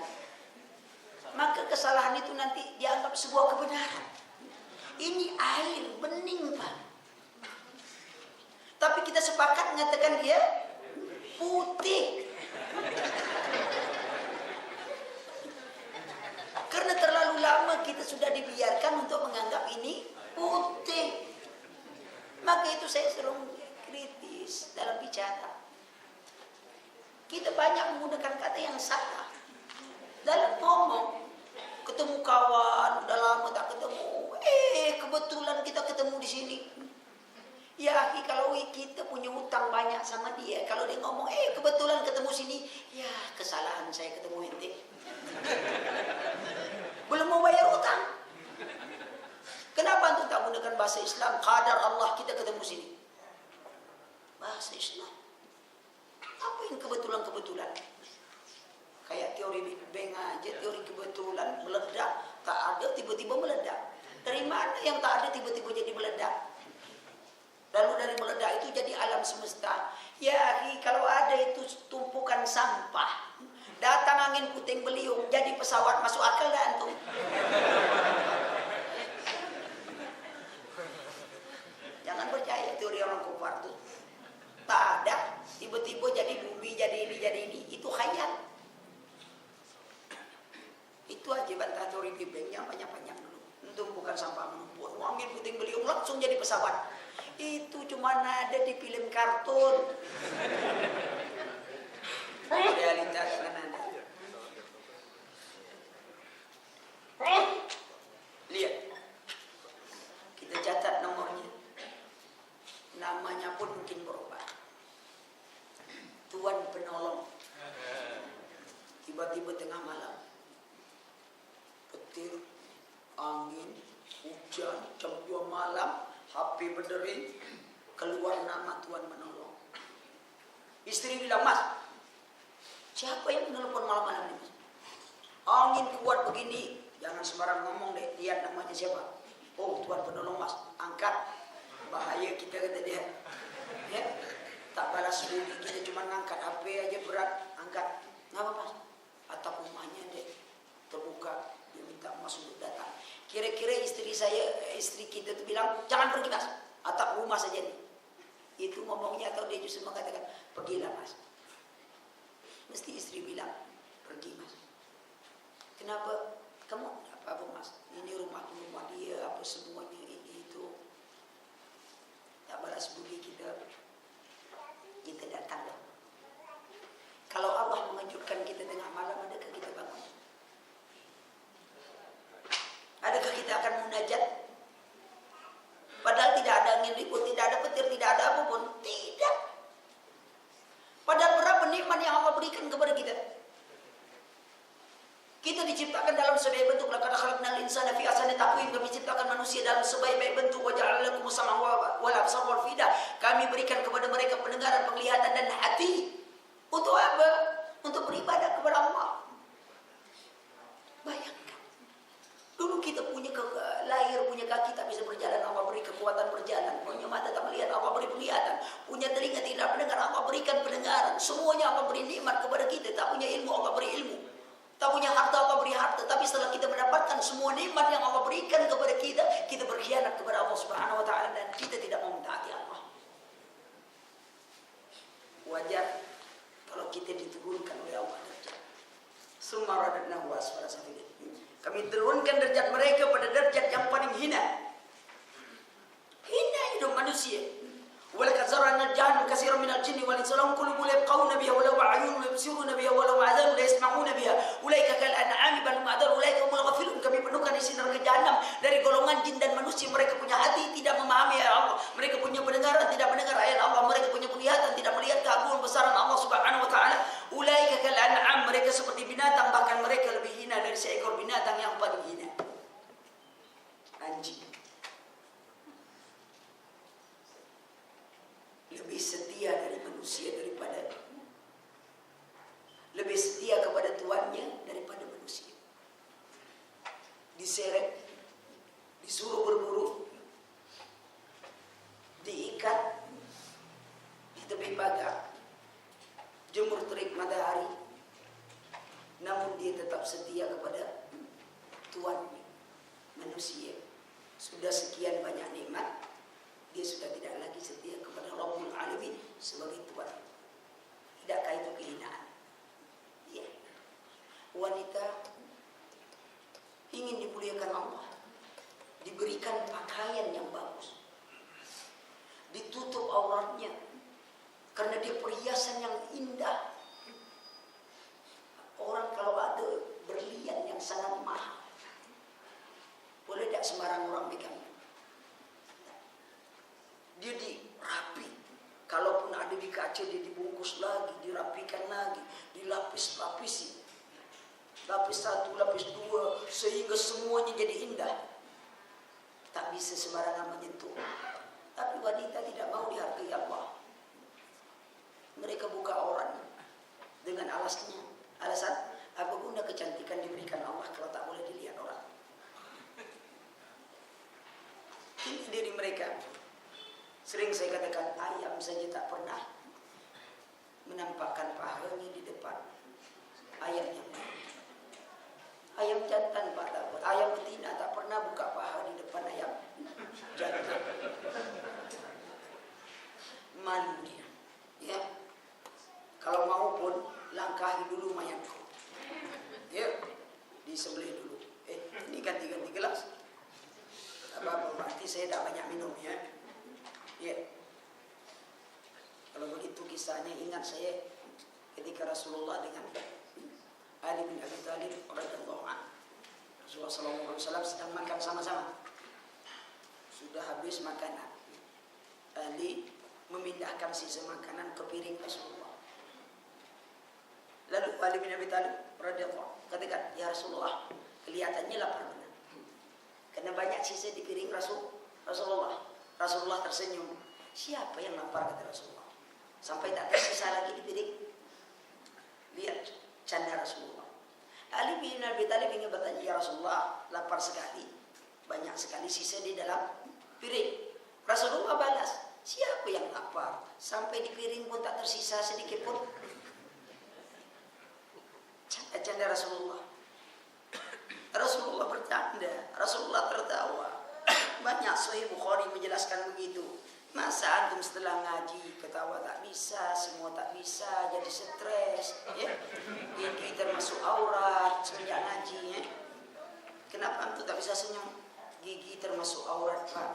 maka kesalahan itu nanti dianggap sebuah kebenaran. Ini air, bening Pak. Tapi kita sepakat mengatakan dia putih. Karena terlalu lama kita sudah dibiarkan untuk menganggap ini putih. Maka itu saya sering kritis dalam bicara. Kita banyak menggunakan kata yang salah dalam ngomong. Ketemu kawan, udah lama tak ketemu. Kebetulan kita ketemu di sini. Ya, kalau kita punya utang banyak sama dia, kalau dia ngomong, kebetulan ketemu sini, ya kesalahan saya ketemu ente. Belum mau bayar utang. Kenapa antum tak menggunakan bahasa Islam? Qadar Allah kita ketemu sini. Bahasa Islam. Apa yang kebetulan-kebetulan? Kayak teori Big Bang aja, teori kebetulan meledak, tak ada tiba-tiba meledak. Dari mana yang tak ada tiba-tiba jadi meledak? Lalu dari meledak itu jadi alam semesta. Ya, kalau ada itu tumpukan sampah, datang angin puting beliung, jadi pesawat, masuk akal dah antum? Jangan percaya teori orang kufar itu. Tak ada, tiba-tiba jadi bumi, jadi ini. Itu khayal. Itu aja bantah teori Big Bang yang panjang-panjang dulu. Tumpukan sampah menumpuk, angin puting beliung langsung jadi pesawat. Itu cuma ada di film kartun. Realitas kan ada. Lihat. Kita catat nomornya. Namanya pun mungkin berubah. Tuan penolong. Tiba-tiba tengah malam. Petir, angin, hujan, jam 2 malam, HP berdering, keluar nama Tuhan menolong. Istri bilang, Mas, siapa yang menelpon malam-malam ini? Angin kuat begini, jangan sembarang ngomong deh, lihat namanya siapa. Oh, Tuhan penolong Mas, angkat. Bahaya kita kata dia. Ya, tak balas budi, kita cuma ngangkat HP aja berat, angkat. Ngapa Mas? Atap rumahnya deh terbuka, dia minta Mas untuk datang. Kira-kira istri kita itu bilang, jangan pergi Mas, atap rumah saja nih. Itu ngomongnya atau dia justru mengatakan, pergilah Mas. Mesti istri bilang, pergi Mas. Kenapa? Kamu apa Mas? Ini rumah dia, apa semuanya ini itu. Tak balas budi kita datang. Kalau Allah mengejutkan kita tengah malam, adakah kita bangun? Adakah kita akan munajat? Padahal tidak ada angin ribut, tidak ada petir, tidak ada apapun. Tidak. Padahal berapa nikmat yang Allah berikan kepada kita. Kita diciptakan dalam sebaik bentuk. Laqad khalaqnal insana fi ahsani taqwim. Kami ciptakan manusia dalam sebaik-baik bentuk. Wa ja'alna lakum sam'an wal absara wal afida. Kami berikan kepada mereka pendengaran, penglihatan dan hati. Untuk apa? Untuk beribadah kepada Allah. Bayangkan. Dulu kita kita punya lahir, punya kaki tak bisa berjalan, Allah beri kekuatan berjalan. Punya mata tak melihat, Allah beri penglihatan. Punya telinga tidak mendengar, Allah berikan pendengaran. Semuanya Allah beri nikmat kepada kita. Tak punya ilmu, Allah beri ilmu. Tak punya harta, Allah beri harta. Tapi setelah kita mendapatkan semua nikmat yang Allah berikan kepada kita, kita berkhianat kepada Allah Subhanahu wa taala dan kita tidak mau mentaati Allah. Wajar kalau kita diturunkan oleh Allah derajat. Summa radadnahu asfala safilin. Kami turunkan derajat mereka pada derajat yang paling hina. Hina hidup manusia. ولقد زرعنا جهنم كثيرا من الجن والانس لهم قلوب لا يفقهون بها ولهم اعين يبصرون بها ولهم اذان لا يسمعون بها اولئك كالانعام بل هم اضل اولئك هم الغافلون. Kami penuhkan isi neraka jahanam dari golongan jin dan manusia. Mereka punya hati tidak memahami ayat Allah, mereka punya pendengaran tidak mendengar ayat Allah, mereka punya penglihatan tidak melihat keagungan besaran Allah Subhanahu wa taala. Ulaika kal'an'am, mereka seperti binatang, bahkan mereka lebih hina dari seekor binatang yang paling hina, anjing. Lebih setia dari manusia daripada, lebih setia kepada tuannya daripada manusia. Diseret, disuruh berburu, diikat di tepi pagar, jemur terik matahari, namun dia tetap setia kepada tuannya. Manusia sudah sekian banyak nikmat, dia sudah tidak lagi setia kepada Rabbul Alamin sebagai Tuhan. Tidakkah itu kehinaan? Ya. Wanita ingin dimuliakan Allah, diberikan pakaian yang bagus, ditutup auratnya karena dia perhiasan yang indah. Orang kalau ada berlian yang sangat mahal, boleh tak sembarang orang pegang? Dia dirapi, kalaupun ada di kaca dia dibungkus lagi, dirapikan lagi, dilapis-lapisi, lapis 1, lapis 2, sehingga semuanya jadi indah. Tak bisa sembarangan menyentuh. Tapi wanita tidak mau dihargai Allah. Mereka buka aurat dengan alasan apa guna kecantikan diberikan Allah kalau tak boleh dilihat orang. Ini diri mereka. Sering saya katakan, ayam saja tak pernah menampakkan pahanya di depan ayam yang lain. Ayam jantan Pak, ayam betina tak pernah buka paha di depan ayam jantan. Malu dia. Ya. Kalau mau pun langkahi dulu mayatku. Ya. Disembelih dulu. Ini ganti-ganti gelas. Apa berarti saya tak banyak minum ya. Ya, kalau begitu kisahnya ingat saya ketika Rasulullah dengan Ali bin Abi Thalib radhiyallahu anhu. Rasulullah sallallahu alaihi wasallam sedang makan sama-sama. Sudah habis makanan. Ali memindahkan sisa makanan ke piring Rasulullah. Lalu Ali bin Abi Thalib radhiyallahu anhu katakan, "Ya Rasulullah, kelihatannya lapar benar. Karena banyak sisa di piring Rasulullah." Rasulullah tersenyum. Siapa yang lapar, kata Rasulullah? Sampai tak tersisa lagi di piring. Lihat canda Rasulullah. Ali bin Abi Thalib ingin bertanya, "Ya Rasulullah, lapar sekali. Banyak sekali sisa di dalam piring." Rasulullah balas, "Siapa yang lapar? Sampai di piring pun tak tersisa sedikit pun." Canda Rasulullah. Rasulullah bercanda. Rasulullah tertawa. Banyak Sahih Bukhari menjelaskan begitu. Masa antum setelah ngaji ketawa tak bisa, semua tak bisa, jadi stres, ya? Gigi termasuk aurat semenjak ngaji, ya? Kenapa antum tak bisa senyum? Gigi termasuk aurat, Pak.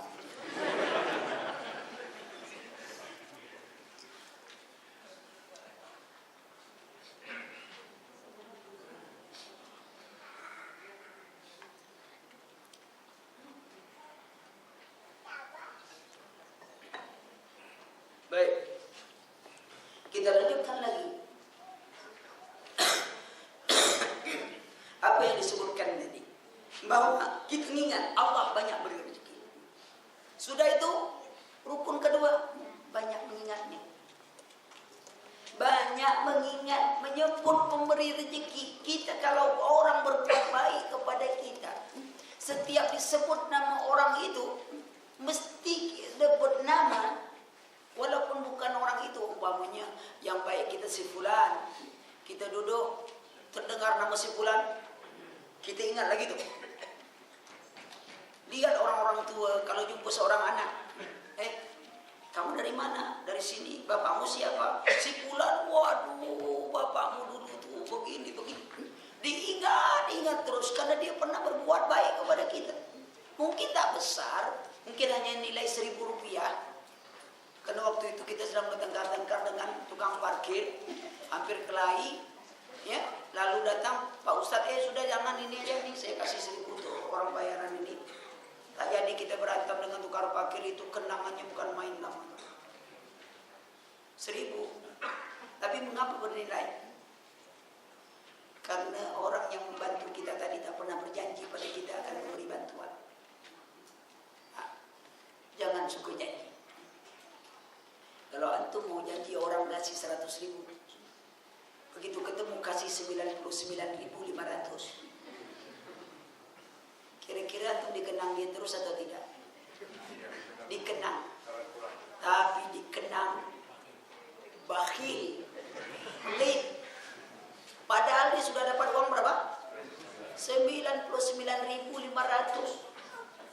Baik, kita lanjutkan lagi. Apa yang disebutkan tadi, bahwa kita ingat Allah banyak beri rezeki. Sudah itu rukun kedua, banyak mengingatnya. Banyak mengingat, menyebut pemberi rezeki. Kita kalau orang berbuat baik kepada kita, Setiap disebut nama orang itu mesti disebut nama, walaupun bukan orang itu. Umpamanya yang baik kita si fulan, kita duduk terdengar nama si fulan, kita ingat lagi tuh. Lihat orang-orang tua kalau jumpa seorang anak, kamu dari mana? Dari sini. Bapakmu siapa? Si fulan. Waduh, bapakmu dulu tuh begini. Diingat terus karena dia pernah berbuat baik kepada kita. Mungkin tak besar, mungkin hanya nilai Rp1.000. Karena waktu itu kita sedang bertengkar-tengkar dengan tukang parkir, hampir kelahi. Ya, lalu datang Pak Ustadz, sudah jangan ini aja nih, saya kasih 1.000 tuh orang bayaran ini. Tak jadi kita berantem dengan tukang parkir itu, kenangannya bukan main lama. 1.000. Tapi mengapa bernilai? Karena orang yang membantu kita tadi tak pernah berjanji pada kita akan memberi bantuan. Jangan suka janji. Kalau antum mau janji orang kasih 100.000, begitu ketemu kasih 99.500. Kira-kira antum dikenang dia terus atau tidak? Dikenang. Tapi dikenang bakhil, pelit. Padahal dia sudah dapat uang berapa? 99.500.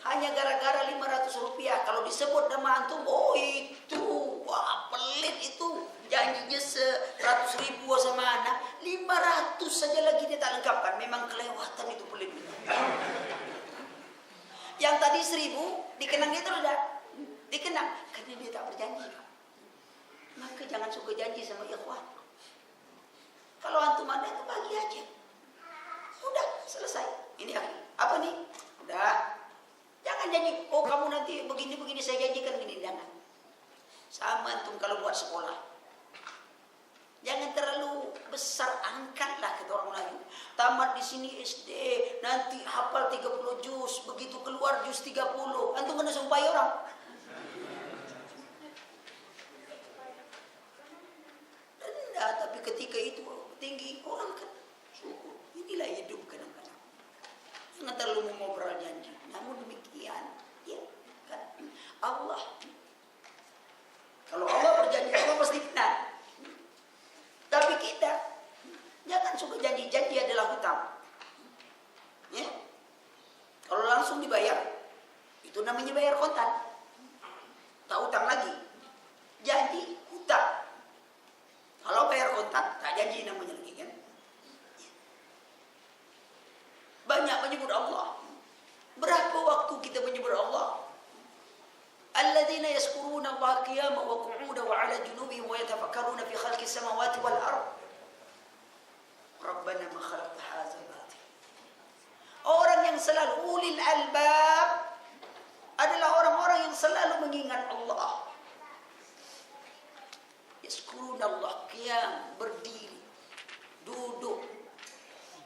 Hanya gara-gara Rp500. Kalau disebut nama antum, oh itu, wah pelit itu. Janjinya 100.000 sama anak, 500 saja lagi dia tak lengkapkan. Memang kelewatan itu pelit. Yang tadi 1.000 dikenang dia terus dah. Dikenang karena dia tak berjanji. Maka jangan suka janji sama ikhwan. Kalau antum ada itu bagi aja. Udah selesai. Ini apa nih? Udah. Jangan janji, oh kamu nanti begini saya janjikan gini, jangan. Sama antum kalau buat sekolah. Jangan terlalu besar, angkatlah kata orang Melayu. Tamat di sini SD, nanti hafal 30 juz, begitu keluar juz 30. Antum kena sumpahi orang. Tapi ketika itu tinggi, orang kan syukur. Inilah hidup kadang-kadang. Jangan terlalu mengobrol janji. Namun demikian, ya kan Allah. Kalau Allah berjanji, Allah pasti benar. Tapi kita jangan suka janji adalah hutang. Ya. Kalau langsung dibayar, itu namanya bayar kontan. Tak hutang lagi. Janji hutang. Kalau bayar kontan, tak janji namanya lagi kan. Banyak menyebut Allah. Berapa waktu kita menyebut Allah? Alladzina yazkuruna Allah qiyaman wa qu'udan wa 'ala junubihim wa yatafakkaruna fi khalqis samawati wal ard. Rabbana ma khalaqta hadza batil. Orang yang selalu ulil albab adalah orang-orang yang selalu mengingat Allah. Yazkuruna Allah qiyam, berdiri, duduk,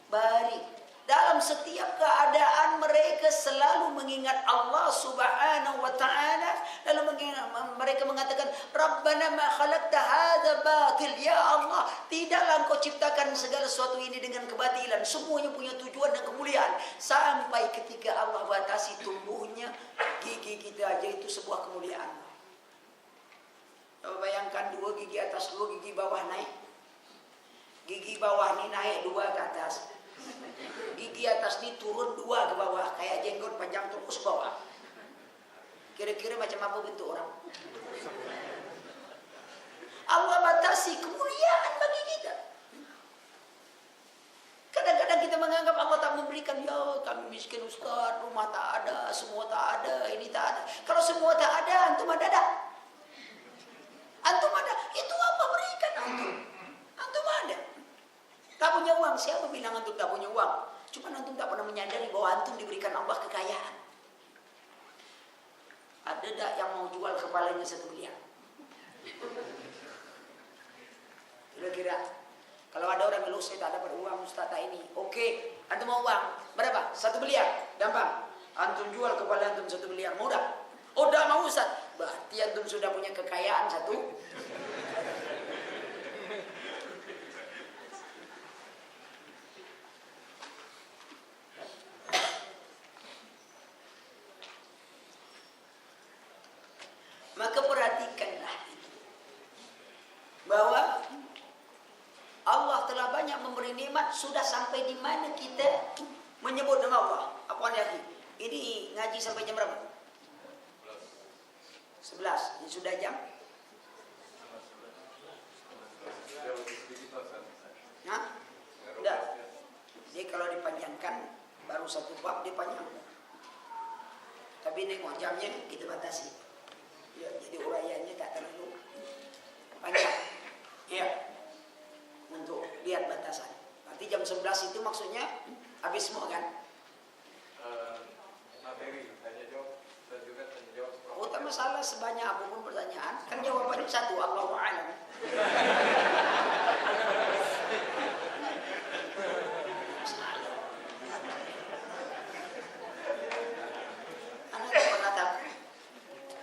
baring. Dalam setiap keadaan mereka selalu mengingat Allah Subhanahu wa ta'ala. Lalu mereka mengatakan, Rabbana ma khalaqta hadza batil. Ya Allah, tidaklah Engkau ciptakan segala sesuatu ini dengan kebatilan. Semuanya punya tujuan dan kemuliaan. Sampai ketika Allah batasi tumbuhnya gigi kita aja, itu sebuah kemuliaan. Coba bayangkan 2 gigi atas, 2 gigi bawah naik. Gigi bawah ini naik 2 ke atas. Gigi atas ini turun 2 ke bawah, kayak jenggot panjang terus ke bawah. Kira-kira macam apa bentuk orang? Allah batasi kemuliaan bagi kita. Kadang-kadang kita menganggap Allah tak memberikan. Ya kami miskin Ustaz, rumah tak ada, semua tak ada, ini tak ada. Kalau semua tak ada, antum ada dah. Antum ada, itu Allah berikan antum. Antum ada. Tak punya uang, siapa bilang antum tak punya uang? Cuma antum tak pernah menyadari bahwa antum diberikan Allah kekayaan. Ada tak yang mau jual kepalanya 1 miliar? Kira-kira kalau ada orang ngeluh, saya tak dapat uang Ustaz tak ini. Oke, antum mau uang berapa? 1 miliar, gampang. Antum jual kepala antum 1 miliar, mudah. Oh tak mau Ustaz, berarti antum sudah punya kekayaan 1. nikmat sudah sampai di mana kita menyebut nama Allah. Apa ya? Ini ngaji sampai jam berapa? 11. Ini sudah jam? Hah? Udah. Jadi kalau dipanjangkan baru satu bab dipanjang. Tapi nengok jamnya kita batasi. Ya, jadi uraiannya tak terlalu panjang. Ya. Untuk lihat batasan. Nanti jam 11 itu maksudnya habis semua kan? Materi tanya jawab dan juga tanya jawab. Oh, tak masalah sebanyak apapun pertanyaan. Kan jawabannya satu, Allahu a'lam. Anak tak pernah takut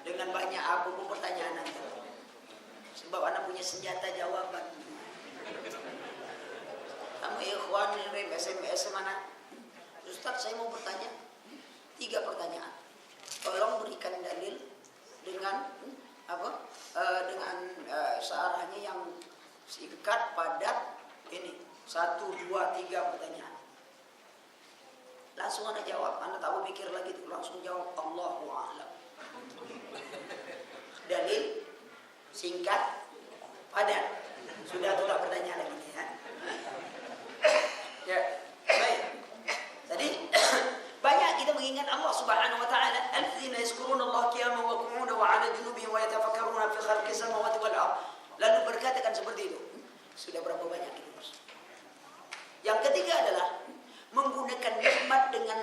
dengan banyak apapun pertanyaan anda. Sebab anak punya senjata jawaban. Kamu ikhwan ngirim SMS mana? Ustaz, saya mau bertanya 3 pertanyaan. Tolong berikan dalil dengan apa? Searahnya yang singkat, padat. Ini 1, 2, 3 pertanyaan. Langsung anda jawab. Anda tak berpikir lagi itu, langsung jawab Allahu a'lam. Dalil singkat, padat. Sudah tu tak pertanyaan lagi ya. Ya, baik. Tadi banyak kita mengingat Allah Subhanahu wa taala, alladzina yazkuruna Allah qiyaman wa qu'udan wa 'ala junubihim wa yatafakkaruna fi khalqis samawati wal ardh. Lalu berkatakan seperti itu. Sudah berapa banyak kita? Yang ketiga adalah menggunakan nikmat dengan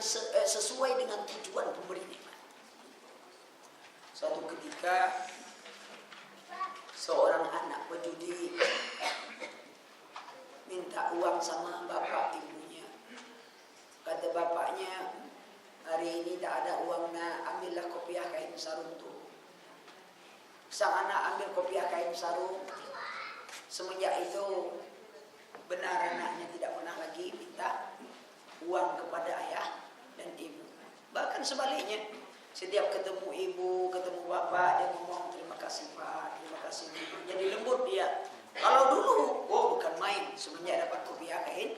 sesuai dengan tujuan pemberi nikmat. Suatu ketika seorang anak berjudi minta uang sama bapak ibunya. Kata bapaknya, hari ini tak ada uang nak, ambillah kopiah kain sarung tu. Sang anak ambil kopiah kain sarung. Semenjak itu benar anaknya tidak pernah lagi minta uang kepada ayah dan ibu. Bahkan sebaliknya, setiap ketemu ibu, ketemu bapak, dia ngomong terima kasih pak, terima kasih ibu. Jadi lembut dia. Kalau dulu, bukan main, semenjak dapat kopiah kain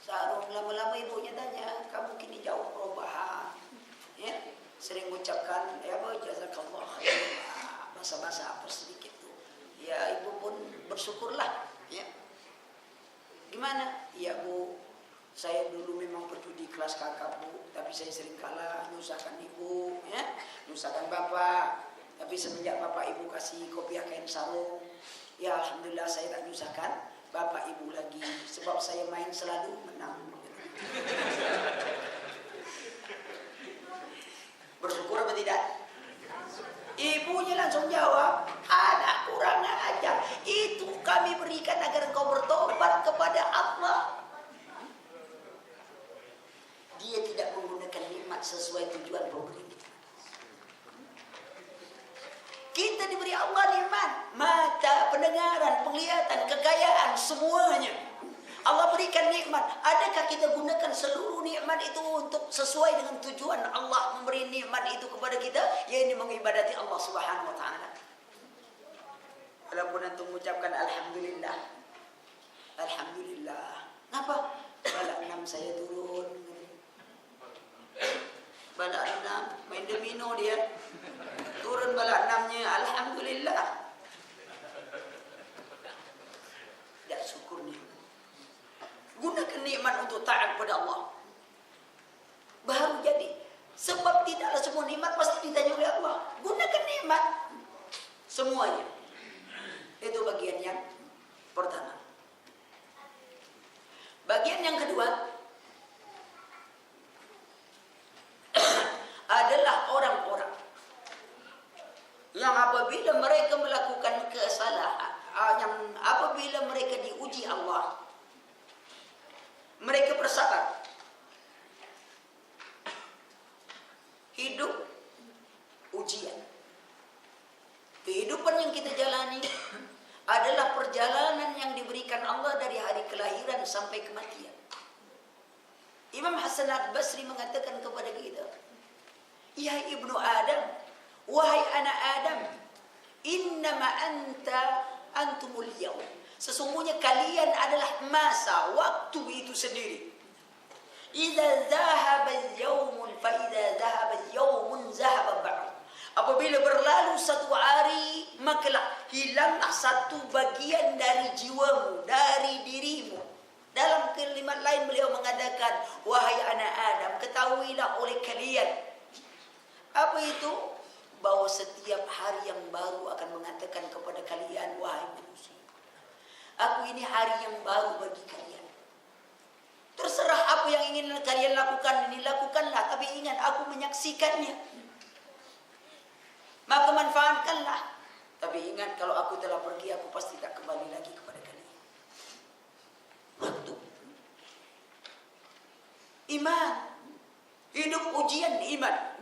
sarung, lama-lama ibunya tanya, kamu kini jauh perubahan. Ya, sering ucapkan, ya bu, jazakallah khair, bahasa-bahasa apa sedikit tuh. Ya, ibu pun bersyukurlah. Ya, gimana? Ya bu, saya dulu memang berjudi kelas kakak bu, tapi saya sering kalah, nyusahkan ibu, ya, nyusahkan bapak. Tapi semenjak bapak ibu kasih kopiah kain sarung, ya alhamdulillah saya tak nyusahkan bapak ibu lagi, sebab saya main selalu menang. Bersyukur apa tidak? Ibunya langsung jawab, anak kurang ajar, itu kami berikan agar engkau bertobat kepada Allah. Dia tidak menggunakan nikmat sesuai tujuan pemberi. Kita diberi Allah nikmat, mata, pendengaran, penglihatan, kekayaan, semuanya. Allah berikan nikmat. Adakah kita gunakan seluruh nikmat itu untuk sesuai dengan tujuan Allah memberi nikmat itu kepada kita? Yaitu mengibadati Allah Subhanahu wa taala. Walaupun antum mengucapkan alhamdulillah. Alhamdulillah. Kenapa? Bala 6 saya turun. Bala 6 main domino dia. Turun bala 6-nya, alhamdulillah. Tidak syukur nikmat. Gunakan nikmat untuk taat kepada Allah. Baru jadi. Sebab tidaklah semua nikmat pasti ditanya oleh Allah. Gunakan nikmat semuanya. Itu bagian yang pertama. Bagian yang kedua adalah orang-orang yang apabila mereka melakukan kesalahan, yang apabila mereka diuji Allah, mereka bersabar. Hidup ujian. Kehidupan yang kita jalani adalah perjalanan yang diberikan Allah dari hari kelahiran sampai kematian. Imam Hasan al-Basri mengatakan kepada kita, ya ibnu Adam, wahai anak Adam, innama antumul yawm Sesungguhnya kalian adalah masa, waktu itu sendiri. Idza dhahaba al-yawmun fa idza dhahaba al-yawmun dhahaba ba'd. Apabila berlalu satu hari, maka hilanglah satu bagian dari jiwamu, dari dirimu. Dalam kalimat lain beliau mengatakan, wahai anak Adam, ketahuilah oleh kalian. Apa itu? Bahwa setiap hari yang baru akan mengatakan kepada kalian, wahai manusia, aku ini hari yang baru bagi kalian. Terserah apa yang ingin kalian lakukan, ini lakukanlah. Tapi ingat, aku menyaksikannya. Maka manfaatkanlah. Tapi ingat, kalau aku telah pergi, aku pasti tak kembali lagi kepada kalian. Waktu. Iman. Hidup ujian iman.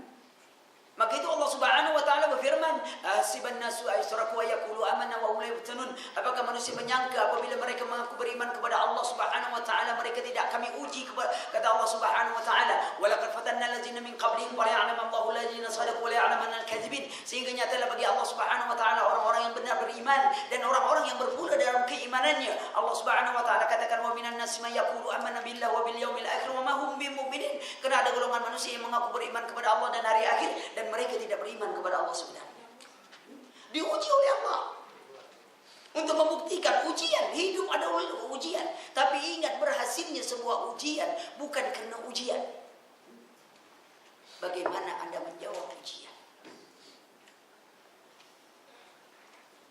Maka itu Allah Subhanahu wa taala berfirman, "Hasiban nasu aysraku wa yaqulu amanna wa hum la yuftanun." Apakah manusia menyangka apabila mereka mengaku beriman kepada Allah Subhanahu wa taala mereka tidak kami uji, kata Allah Subhanahu wa taala, "Wa laqad fatanna allazina min qablihim wa ya'lamu Allahu allazina sadaqu wa ya'lamu al-kadzibin." Sehingga nyatalah bagi Allah Subhanahu wa taala orang-orang yang benar beriman dan orang-orang yang berpula dalam keimanannya. Allah Subhanahu wa taala katakan, "Wa minan nasi may yaqulu amanna billahi wa bil yaumil akhir wa ma hum bimu'minin." Karena ada golongan manusia yang mengaku beriman kepada Allah dan hari akhir dan mereka tidak beriman kepada Allah sebenarnya. Diuji oleh Allah untuk membuktikan ujian. Hidup adalah ujian. Tapi ingat, berhasilnya sebuah ujian bukan karena ujian. Bagaimana Anda menjawab ujian?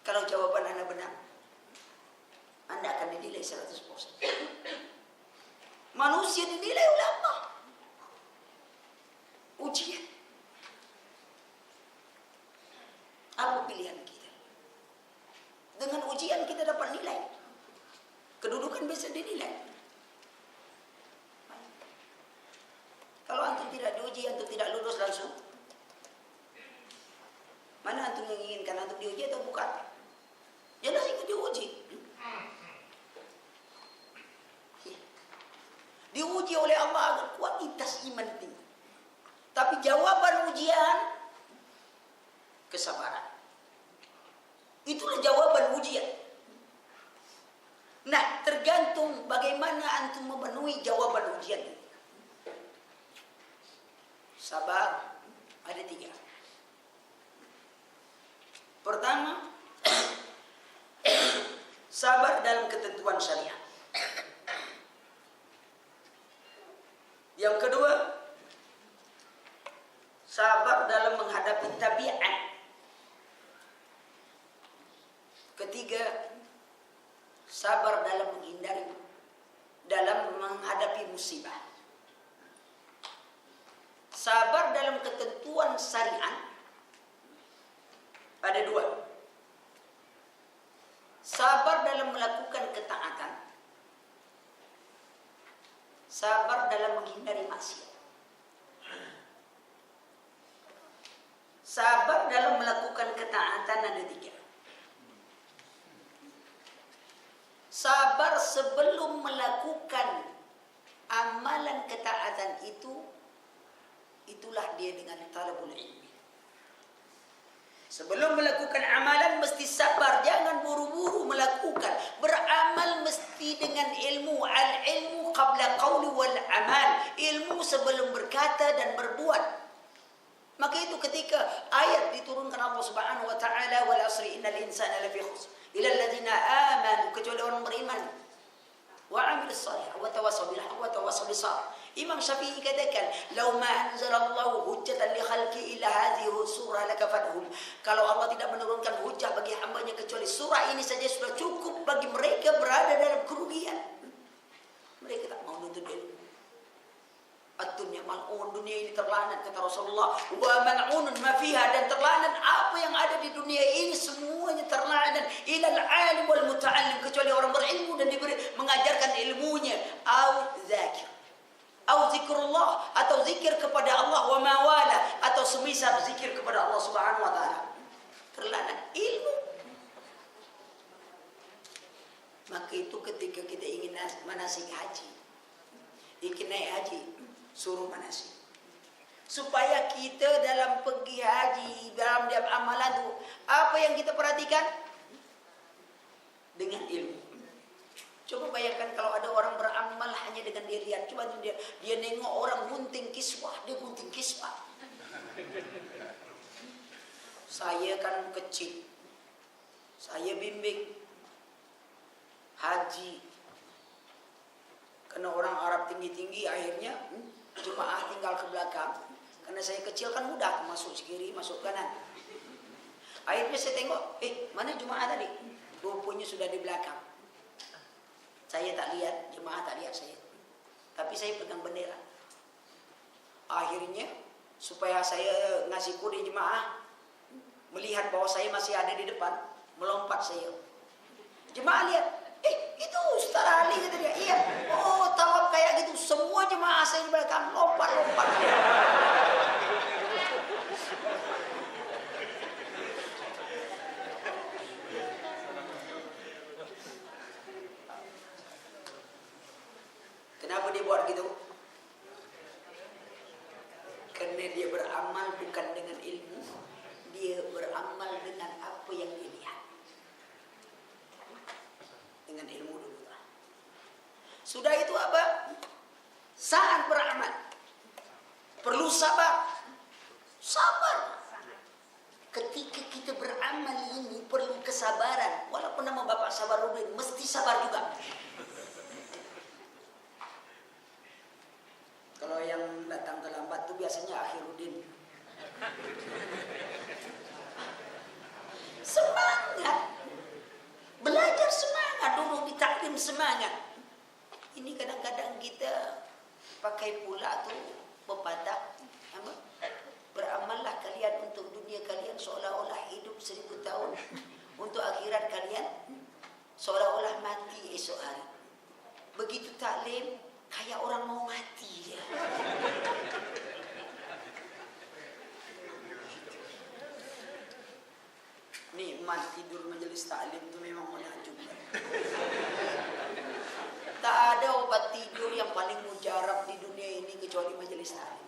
Kalau jawaban Anda benar, Anda akan dinilai 100%. Manusia dinilai oleh Allah. Ujian. Apa pilihan kita? Dengan ujian kita dapat nilai. Kedudukan bisa dinilai. Kalau antum tidak diuji, antum tidak lulus langsung. Mana antum yang inginkan? Antum diuji atau bukan? Jelas ikut diuji. Diuji oleh Allah agar kualitas iman tinggi. Tapi jawaban ujian kesabaran. Itulah jawaban ujian. Nah, tergantung bagaimana antum memenuhi jawaban ujian ini. Sabar ada 3. Pertama, sabar dalam ketentuan syariat. Yang kedua, sabar dalam menghadapi tabiat. Ketiga, sabar dalam menghadapi musibah. Sabar dalam ketentuan syariat ada 2. Sabar dalam melakukan ketaatan. Sabar dalam menghindari maksiat. Sabar dalam melakukan ketaatan ada 3. Sabar sebelum melakukan amalan ketaatan itu, itulah dia dengan talabul ilmi. Sebelum melakukan amalan mesti sabar, jangan buru-buru melakukan. Beramal mesti dengan ilmu. Al-ilmu qabla qawli wal amal. Ilmu sebelum berkata dan berbuat. Maka itu ketika ayat diturunkan Allah Subhanahu wa taala, wal asri innal insana lafi khusr illa alladziina aamanu, kecuali orang beriman wa 'amilus shalihat wa tawassaw bil haqqi wa tawassaw bis sabr. Imam Syafi'i katakan, "Lau ma anzalallahu hujjatan li khalqi illa hadhihi surah lakafatuhum." Kalau Allah tidak menurunkan hujah bagi hambanya kecuali surah ini saja sudah cukup bagi mereka berada dalam kerugian. Mereka tak mau nuntut ilmu. Ad-dunya mal'un, dunia ini terlanat, kata Rasulullah. Wa mal'unun ma fiha, dan terlanat apa yang ada di dunia ini semuanya terlanat. Ilal alim wal muta'allim, kecuali orang berilmu dan diberi mengajarkan ilmunya. Au dzakir, au zikrullah, atau zikir kepada Allah, wa mawala, atau semisal zikir kepada Allah Subhanahu wa taala. Terlanat ilmu. Maka itu ketika kita ingin manasik haji, ingin naik haji, suruh manasik. Supaya kita dalam pergi haji, dalam amalan itu, apa yang kita perhatikan? Dengan ilmu. Coba bayangkan kalau ada orang beramal hanya dengan dia lihat. Coba dia nengok orang gunting kiswah, dia gunting kiswah. Saya kan kecil, saya bimbing haji. Karena orang Arab tinggi-tinggi, akhirnya jemaah tinggal ke belakang. Karena saya kecil kan mudah masuk kiri, masuk kanan. Akhirnya saya tengok, mana jemaah tadi? Rupanya sudah di belakang. Saya tak lihat, jemaah tak lihat saya. Tapi saya pegang bendera. Akhirnya supaya saya ngasih kode jemaah, melihat bahwa saya masih ada di depan, melompat saya. Jemaah lihat, itu Ustaz Ali, kata dia. Iya, oh tawaf kayak gitu. Semua jemaah saya di belakang lompat. Kenapa dia buat gitu? Karena dia beramal bukan dengan ilmu, dia beramal dengan apa yang dia lihat. Dengan ilmu dulu. Sudah itu apa? Saat beramal perlu sabar. Sabar. Ketika kita beramal ini perlu kesabaran. Walaupun nama Bapak Sabarudin, mesti sabar juga. Kalau yang datang terlambat itu biasanya Akhiruddin. Semangat. Belajar semangat, dulu di taklim semangat. Ini kadang-kadang kita pakai pula tuh pepatah. Beramallah kalian untuk dunia kalian seolah-olah hidup 1000 tahun. Untuk akhirat kalian seolah-olah mati esok hari. Begitu taklim, kayak orang mau mati dia. Nikmat tidur majelis taklim itu memang menakjubkan. Tak ada obat tidur yang paling mujarab di dunia ini kecuali majelis taklim.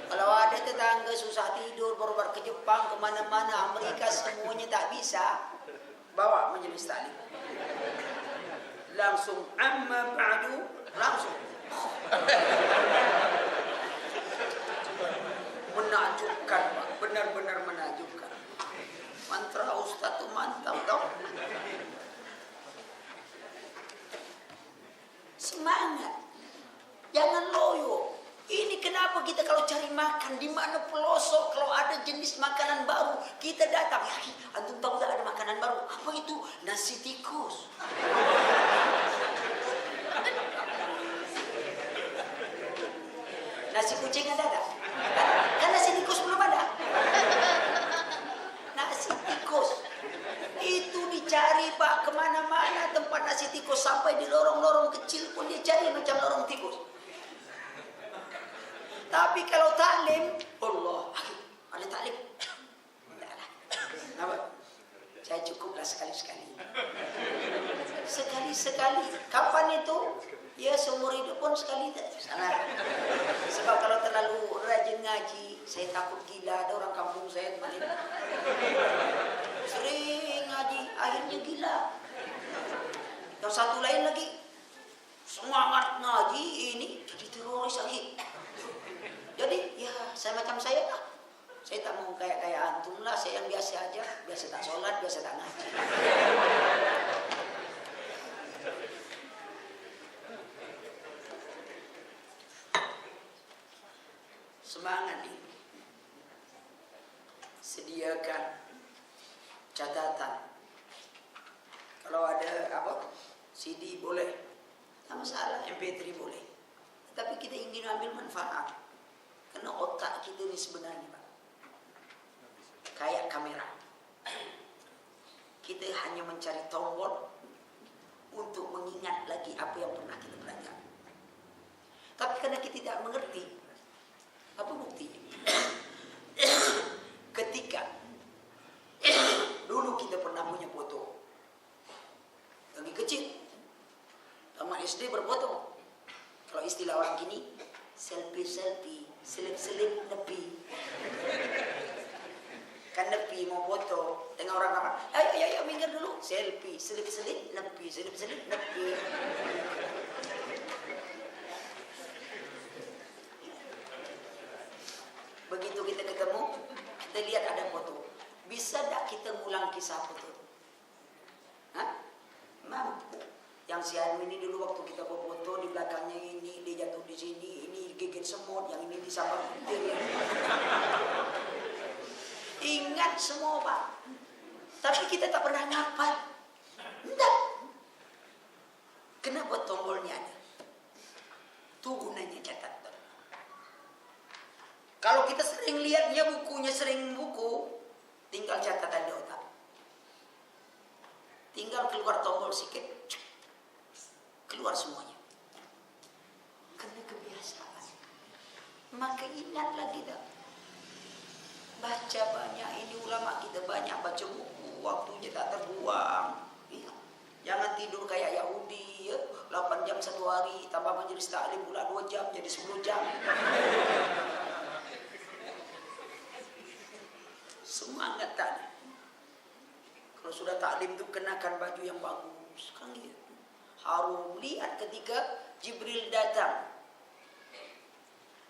Kalau ada tetangga susah tidur, berobat ke Jepang, kemana-mana, Amerika, semuanya tak bisa, bawa majelis taklim. Langsung amma ba'du, langsung menakjubkan, Pak. Benar-benar menakjubkan. Mantra Ustaz itu mantap dong. Semangat, jangan loyo. Ini kenapa kita kalau cari makan di mana pelosok, kalau ada jenis makanan baru kita datang. Ya, antum tahu tak ada makanan baru? Apa itu? Nasi tikus. Nasi kucing ada tak? Kan nasi tikus belum ada. Nasi tikus itu dicari Pak kemana-mana tempat nasi tikus, sampai di lorong-lorong kecil pun dia cari macam lorong tikus. Tapi kalau taklim, Allah, ada taklim? Tidak lah. Kenapa? Saya cukuplah sekali-sekali. Sekali-sekali. Kapan itu? Ya seumur hidup pun sekali. Salah. Sebab kalau terlalu rajin ngaji, saya takut gila. Ada orang kampung saya kemarin sering ngaji, akhirnya gila. Yang satu lain lagi semangat ngaji, ini jadi teroris lagi. Jadi ya saya macam saya lah. Saya tak mau kayak antum lah. Saya yang biasa aja. Biasa tak sholat, biasa tak ngaji. Semangat nih. Sediakan catatan. Kalau ada apa? CD boleh. Tak masalah, MP3 boleh. Tapi kita ingin ambil manfaat. Karena otak kita ini sebenarnya Pak, kayak kamera. Kita hanya mencari tombol untuk mengingat lagi apa yang pernah kita belajar. Tapi karena kita tidak mengerti, apa bukti? Ketika dulu kita pernah punya foto, lagi kecil, tamat SD berfoto. Kalau istilah orang gini, selfie, selip nepi. Kan nepi mau foto, Setengah orang apa? Ayo, minggir dulu. Selfie, selip-selip, nepi, selip-selip, nepi. Begitu kita ketemu, kita lihat ada foto. Bisa tak kita ngulang kisah foto? Hah? Mampu. Yang si Anu ini dulu waktu kita foto di belakangnya ini, dia jatuh di sini, ini gigit semut, yang ini disambar petir. Ingat semua Pak. Tapi kita tak pernah ngapal. Enggak. Kenapa tombolnya ada? Itu gunanya catat. Kalau kita sering lihatnya bukunya sering buku, tinggal catatan di otak. Tinggal keluar tombol sikit, keluar semuanya. Karena kebiasaan. Maka ingatlah kita. Baca banyak, ini ulama kita banyak baca buku, waktunya tak terbuang. Ya. Jangan tidur kayak Yahudi, ya. 8 jam satu hari, tambah majelis taklim pula 2 jam, jadi 10 jam. Semangat tadi. Kalau sudah taklim itu kenakan baju yang bagus, kan gitu. Harum. Lihat ketika Jibril datang.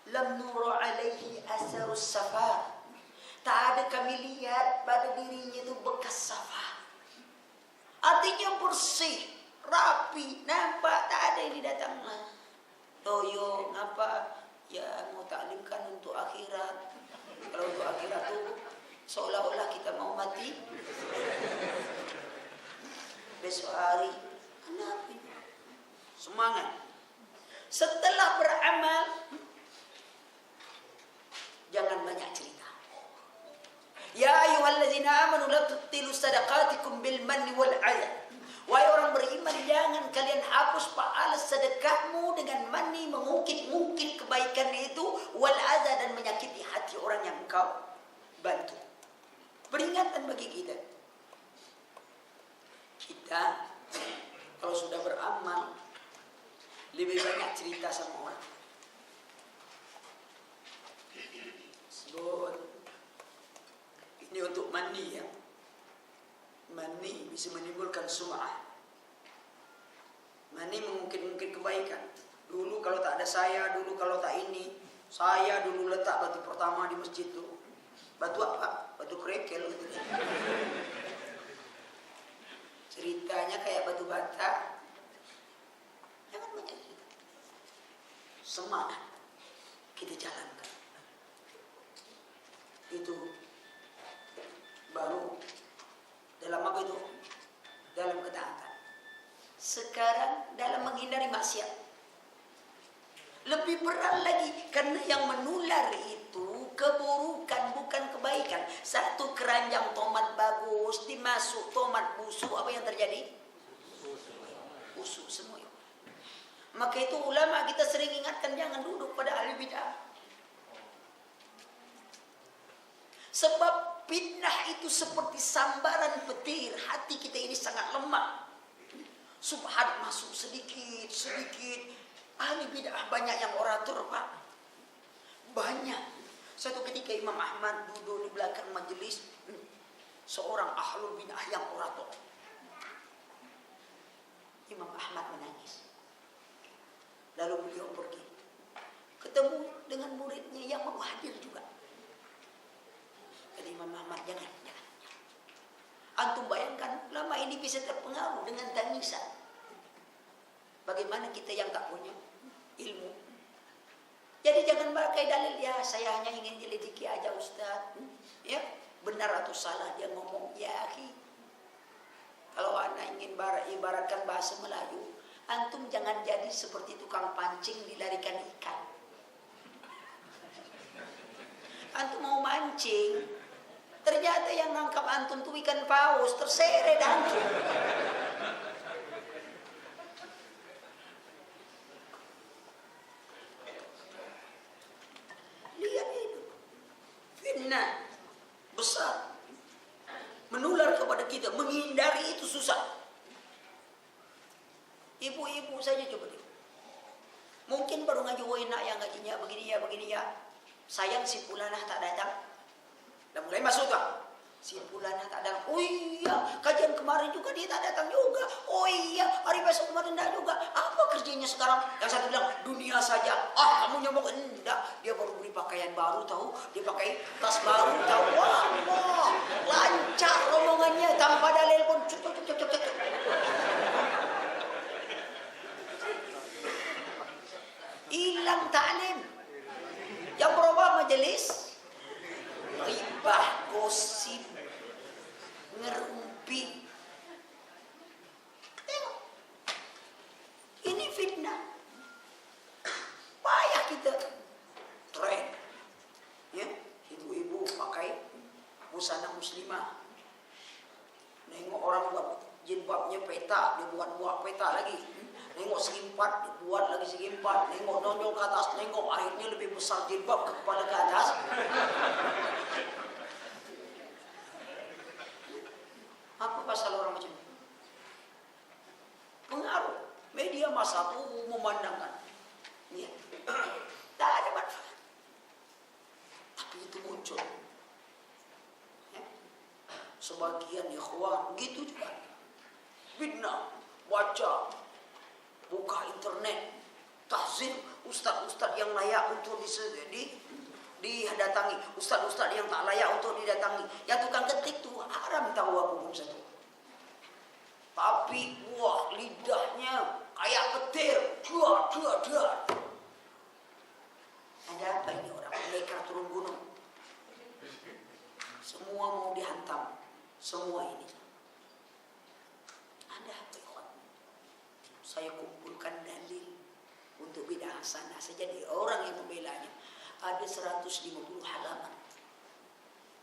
Lam nura alaihi asarus safar. Tak ada kami lihat pada dirinya itu bekas safar. Artinya bersih, rapi, nampak tak ada ini datang. Doyo, ngapa? Ya mau taklimkan untuk akhirat. Kalau untuk akhirat tuh seolah-olah kita mau mati. Besok hari, kenapa? Semangat. Setelah beramal, jangan banyak cerita. Ya ayyuhallazina amanu la tubtilu sadaqatikum bil manni wal adha. Wahai orang beriman, jangan kalian hapus pahala sedekahmu dengan mani, mengungkit-ungkit kebaikan itu, wal adha, dan menyakiti hati orang yang engkau bantu. Peringatan bagi kita. Kita kalau sudah beramal lebih banyak cerita sama orang. Sebut ini untuk mani ya. Mani bisa menimbulkan sum'ah. Mani mengungkit-ungkit kebaikan. Dulu kalau tak ada saya, dulu kalau tak ini, saya dulu letak batu pertama di masjid itu. Batu apa? Batu kerikil. Ceritanya kayak batu bata. Jangan banyak cerita. Semangat kita jalankan. Itu baru dalam apa itu? Dalam ketaatan. Sekarang dalam menghindari maksiat. Lebih berat lagi karena yang menular itu keburukan bukan kebaikan. Satu keranjang tomat bagus dimasuk tomat busuk, apa yang terjadi? Busuk semua. Maka itu ulama kita sering ingatkan jangan duduk pada ahli bid'ah. Sebab fitnah itu seperti sambaran petir. Hati kita ini sangat lemah. Subhat masuk sedikit. Ahli bid'ah banyak yang orator Pak. Banyak. Satu ketika Imam Ahmad duduk di belakang majelis seorang ahlul bid'ah yang orator. Imam Ahmad menangis. Lalu beliau pergi. Ketemu dengan muridnya yang mau hadir juga. Kata Imam Ahmad, jangan. Antum bayangkan, lama ini bisa terpengaruh dengan tangisan. Bagaimana kita yang tak punya ilmu? Jadi jangan pakai dalil, ya saya hanya ingin nyelidiki aja Ustaz. Ya, benar atau salah dia ngomong, ya akhi. Kalau anda ingin ibaratkan bahasa Melayu, antum jangan jadi seperti tukang pancing dilarikan ikan. Antum mau mancing, ternyata yang nangkap antum tuh ikan paus, terseret antum. Lihat itu. Fitnah besar. Menular kepada kita, menghindari itu susah. Ibu-ibu saja coba deh. Mungkin baru ngaji enak ya ngajinya begini ya. Sayang si fulanah tak datang. Dan mulai masuk tuh. Si Fulana tak datang. Oh iya, kajian kemarin juga dia tak datang juga. Oh iya, hari besok kemarin tak juga. Apa kerjanya sekarang? Yang satu bilang, dunia saja. Ah, kamu nyomong. Enggak, dia baru beli pakaian baru tahu. Dia pakai tas baru tahu. Wah, wah, lancar omongannya tanpa dalil pun. Cuk. Hilang taklim. Yang berubah majelis ribah, gosip, ngerumpi. Tengok, ini fitnah. Payah kita tren, ya, ibu-ibu pakai busana muslimah. Nengok orang buat jilbabnya peta, dia buat peta lagi. Nengok segi empat, dibuat lagi segi empat. Nengok nonjol ke atas, nengok akhirnya lebih besar jilbab ke kepala ke atas. Apa pasal orang macam ini? Pengaruh. Media massa tuh memandangkan. Ya. Tak ada manfaat. Tapi itu muncul. Ya. Sebagian ikhwan gitu juga. Fitnah, baca, buka internet, tahzir ustaz-ustaz yang layak untuk didatangi, ustaz-ustaz yang tak layak untuk didatangi. Yang tukang ketik tuh haram tahu aku pun satu. Tapi wah, lidahnya kayak petir, dua. Ada apa ini orang? Mereka turun gunung. Semua mau dihantam. Semua ini. Ada apa ikhwan? Saya kumpulkan dalil untuk bidah hasanah. Saya jadi orang yang membelanya. Ada 150 halaman.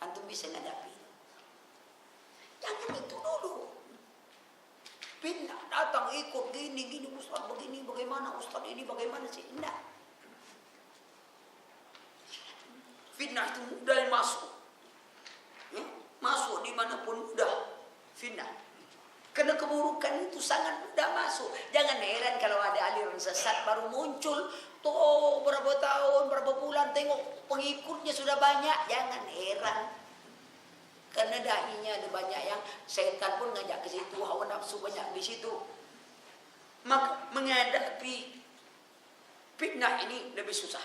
Antum bisa ngadapi. Jangan itu dulu. Pindah, datang ikut gini Ustaz begini bagaimana, Ustaz ini bagaimana sih? Enggak. Fitnah itu mudah masuk. Ya? Masuk dimanapun mudah. Fitnah. Karena keburukan itu sangat mudah masuk. Jangan heran kalau ada aliran sesat baru muncul. Tuh berapa tahun, berapa bulan tengok pengikutnya sudah banyak. Jangan heran. Karena dahinya ada banyak yang setan pun ngajak ke situ. Hawa nafsu banyak di situ. Maka menghadapi fitnah ini lebih susah.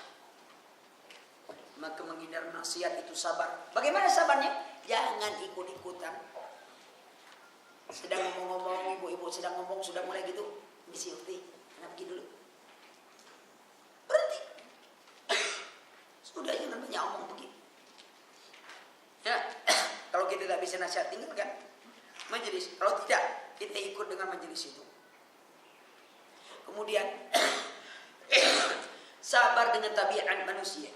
Maka menghindar nasihat itu sabar. Bagaimana sabarnya? Jangan ikut-ikutan. Sedang ngomong-ngomong, ibu-ibu sedang ngomong, sudah mulai gitu. Misi ukti, anak pergi dulu. Berhenti. Sudah jangan banyak omong begini. Ya, kalau kita tidak bisa nasihat, tinggalkan majelis. Kalau tidak, kita ikut dengan majelis itu. Kemudian sabar dengan tabiat manusia.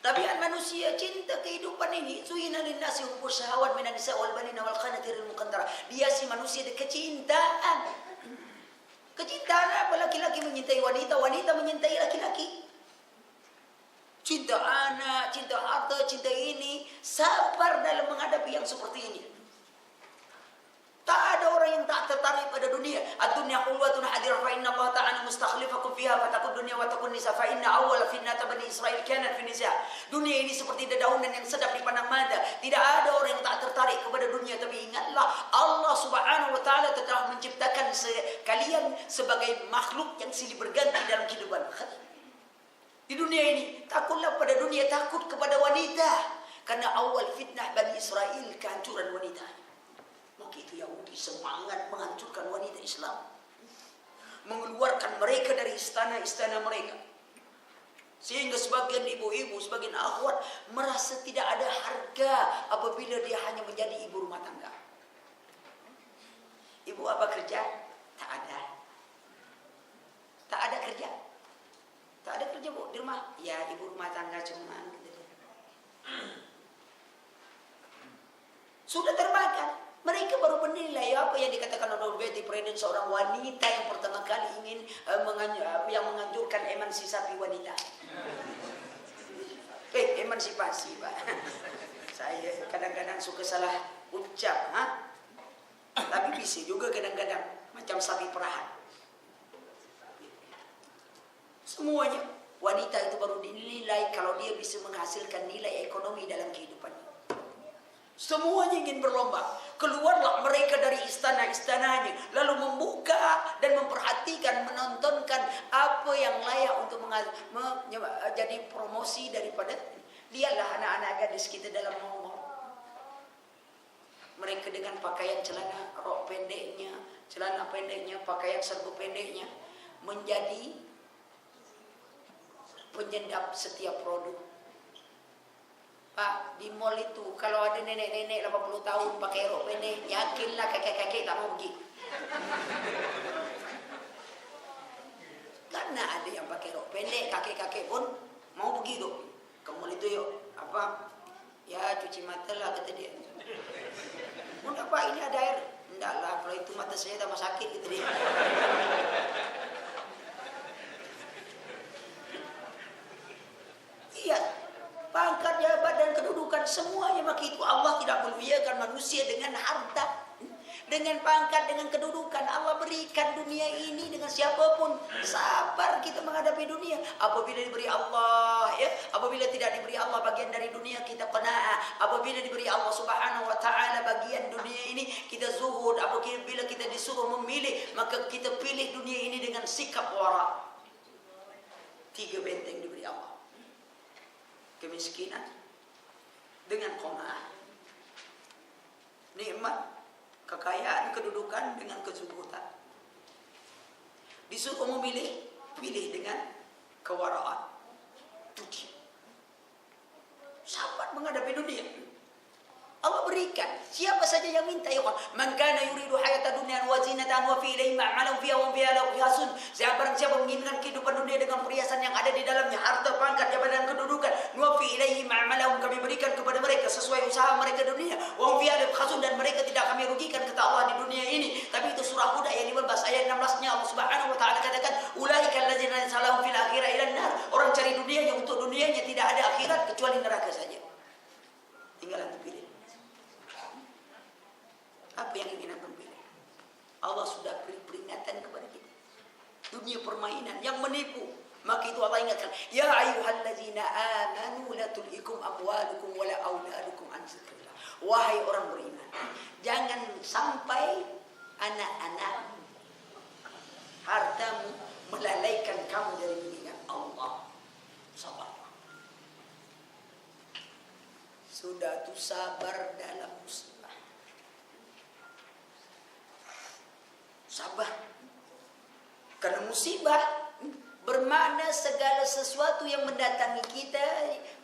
Tabiat manusia cinta kehidupan ini. Zuyina linnasi hubbus syahawat minan nisa wal banina wal qanatiril muqantarah. Dia si manusia ada kecintaan. Kecintaan apa? Laki-laki mencintai wanita, wanita mencintai laki-laki. Cinta anak, cinta harta, cinta ini. Sabar dalam menghadapi yang seperti ini. Tak ada orang yang tak tertarik pada dunia. Ad-dunya hulwatun hadirah fa inna Allah ta'ala mustakhlifakum fiha fatakun dunya wa takun nisa fa inna awwal fitnata bani Israil kanat fi nisa. Dunia ini seperti dedaunan yang sedap dipandang mata. Tidak ada orang yang tak tertarik kepada dunia, tapi ingatlah Allah Subhanahu wa taala telah menciptakan kalian sebagai makhluk yang silih berganti dalam kehidupan. Di dunia ini takutlah pada dunia, takut kepada wanita. Karena awal fitnah Bani Israel kehancuran wanita. Maka itu Yahudi semangat menghancurkan wanita Islam. Mengeluarkan mereka dari istana-istana mereka. Sehingga sebagian ibu-ibu, sebagian akhwat merasa tidak ada harga apabila dia hanya menjadi ibu rumah tangga. Ibu apa kerja? Tak ada. Tak ada kerja. Tak ada kerja bu di rumah. Ya ibu rumah tangga cuma gitu. Sudah terbakar. Mereka baru menilai apa yang dikatakan oleh Betty Friedan, seorang wanita yang pertama kali ingin menganjurkan emansipasi wanita. Emansipasi pak. Saya kadang-kadang suka salah ucap, tapi bisa juga kadang-kadang macam sapi perahan. Semuanya wanita itu baru dinilai kalau dia bisa menghasilkan nilai ekonomi dalam kehidupannya. Semuanya ingin berlomba. Keluarlah mereka dari istana-istananya, lalu membuka dan memperhatikan, menontonkan apa yang layak untuk jadi promosi daripada. Lihatlah anak-anak gadis kita dalam mall. Mereka dengan pakaian celana rok pendeknya, celana pendeknya, pakaian serba pendeknya, menjadi penyedap setiap produk. Pak, di mall itu kalau ada nenek-nenek 80 tahun pakai rok pendek, yakinlah kakek-kakek tak mau pergi. Karena ada yang pakai rok pendek, kakek-kakek pun mau pergi tuh. Ke mall itu yuk, apa? Ya cuci mata lah kata dia. Enggak Pak, ini ada air. Enggak lah, kalau itu mata saya tambah sakit gitu dia. Iya, pangkat, jabatan, kedudukan, semuanya maka itu Allah tidak memuliakan manusia dengan harta, dengan pangkat, dengan kedudukan. Allah berikan dunia ini dengan siapapun. Sabar kita menghadapi dunia. Apabila diberi Allah, ya, apabila tidak diberi Allah bagian dari dunia, kita qanaah. Apabila diberi Allah Subhanahu wa taala bagian dunia ini, kita zuhud. Apabila kita disuruh memilih, maka kita pilih dunia ini dengan sikap wara. 3 benteng diberi Allah. Kemiskinan dengan qanaah, nikmat, kekayaan, kedudukan dengan kezuhudan. Disuruh memilih, pilih dengan kewaraan. Sabar menghadapi dunia. Allah berikan. Siapa saja yang minta, ya Allah. Man kana yuridu hayata dunya wa zinatan wa fi ilayhi ma'malan fiha wa fiha lahu hasun. Barang siapa menginginkan kehidupan dunia dengan perhiasan yang ada di dalamnya, harta, pangkat, jabatan, kedudukan, wa fi ilayhi ma'malan, kami berikan kepada mereka sesuai usaha mereka dunia. Wa fiha lahu hasun, dan mereka tidak kami rugikan kata Allah di dunia ini. Tapi itu surah Hud ayat 15, ayat 16-nya Allah Subhanahu wa taala katakan, ulaika alladzina salahum fil akhirah ila nar. Orang cari dunianya untuk dunianya, tidak ada akhirat kecuali neraka saja. Tinggal antum pilih. Apa yang ingin antum pilih? Allah sudah beri peringatan kepada kita. Dunia permainan yang menipu. Maka itu Allah ingatkan, ya ayyuhallazina amanu la tulhikum amwalukum wala auladukum an dzikrillah. Wahai orang beriman, jangan sampai anak-anak, hartamu melalaikan kamu dari mengingat Allah. Sabar. Sudah tu sabar dalam musibah. Sabar. Karena musibah bermakna segala sesuatu yang mendatangi kita,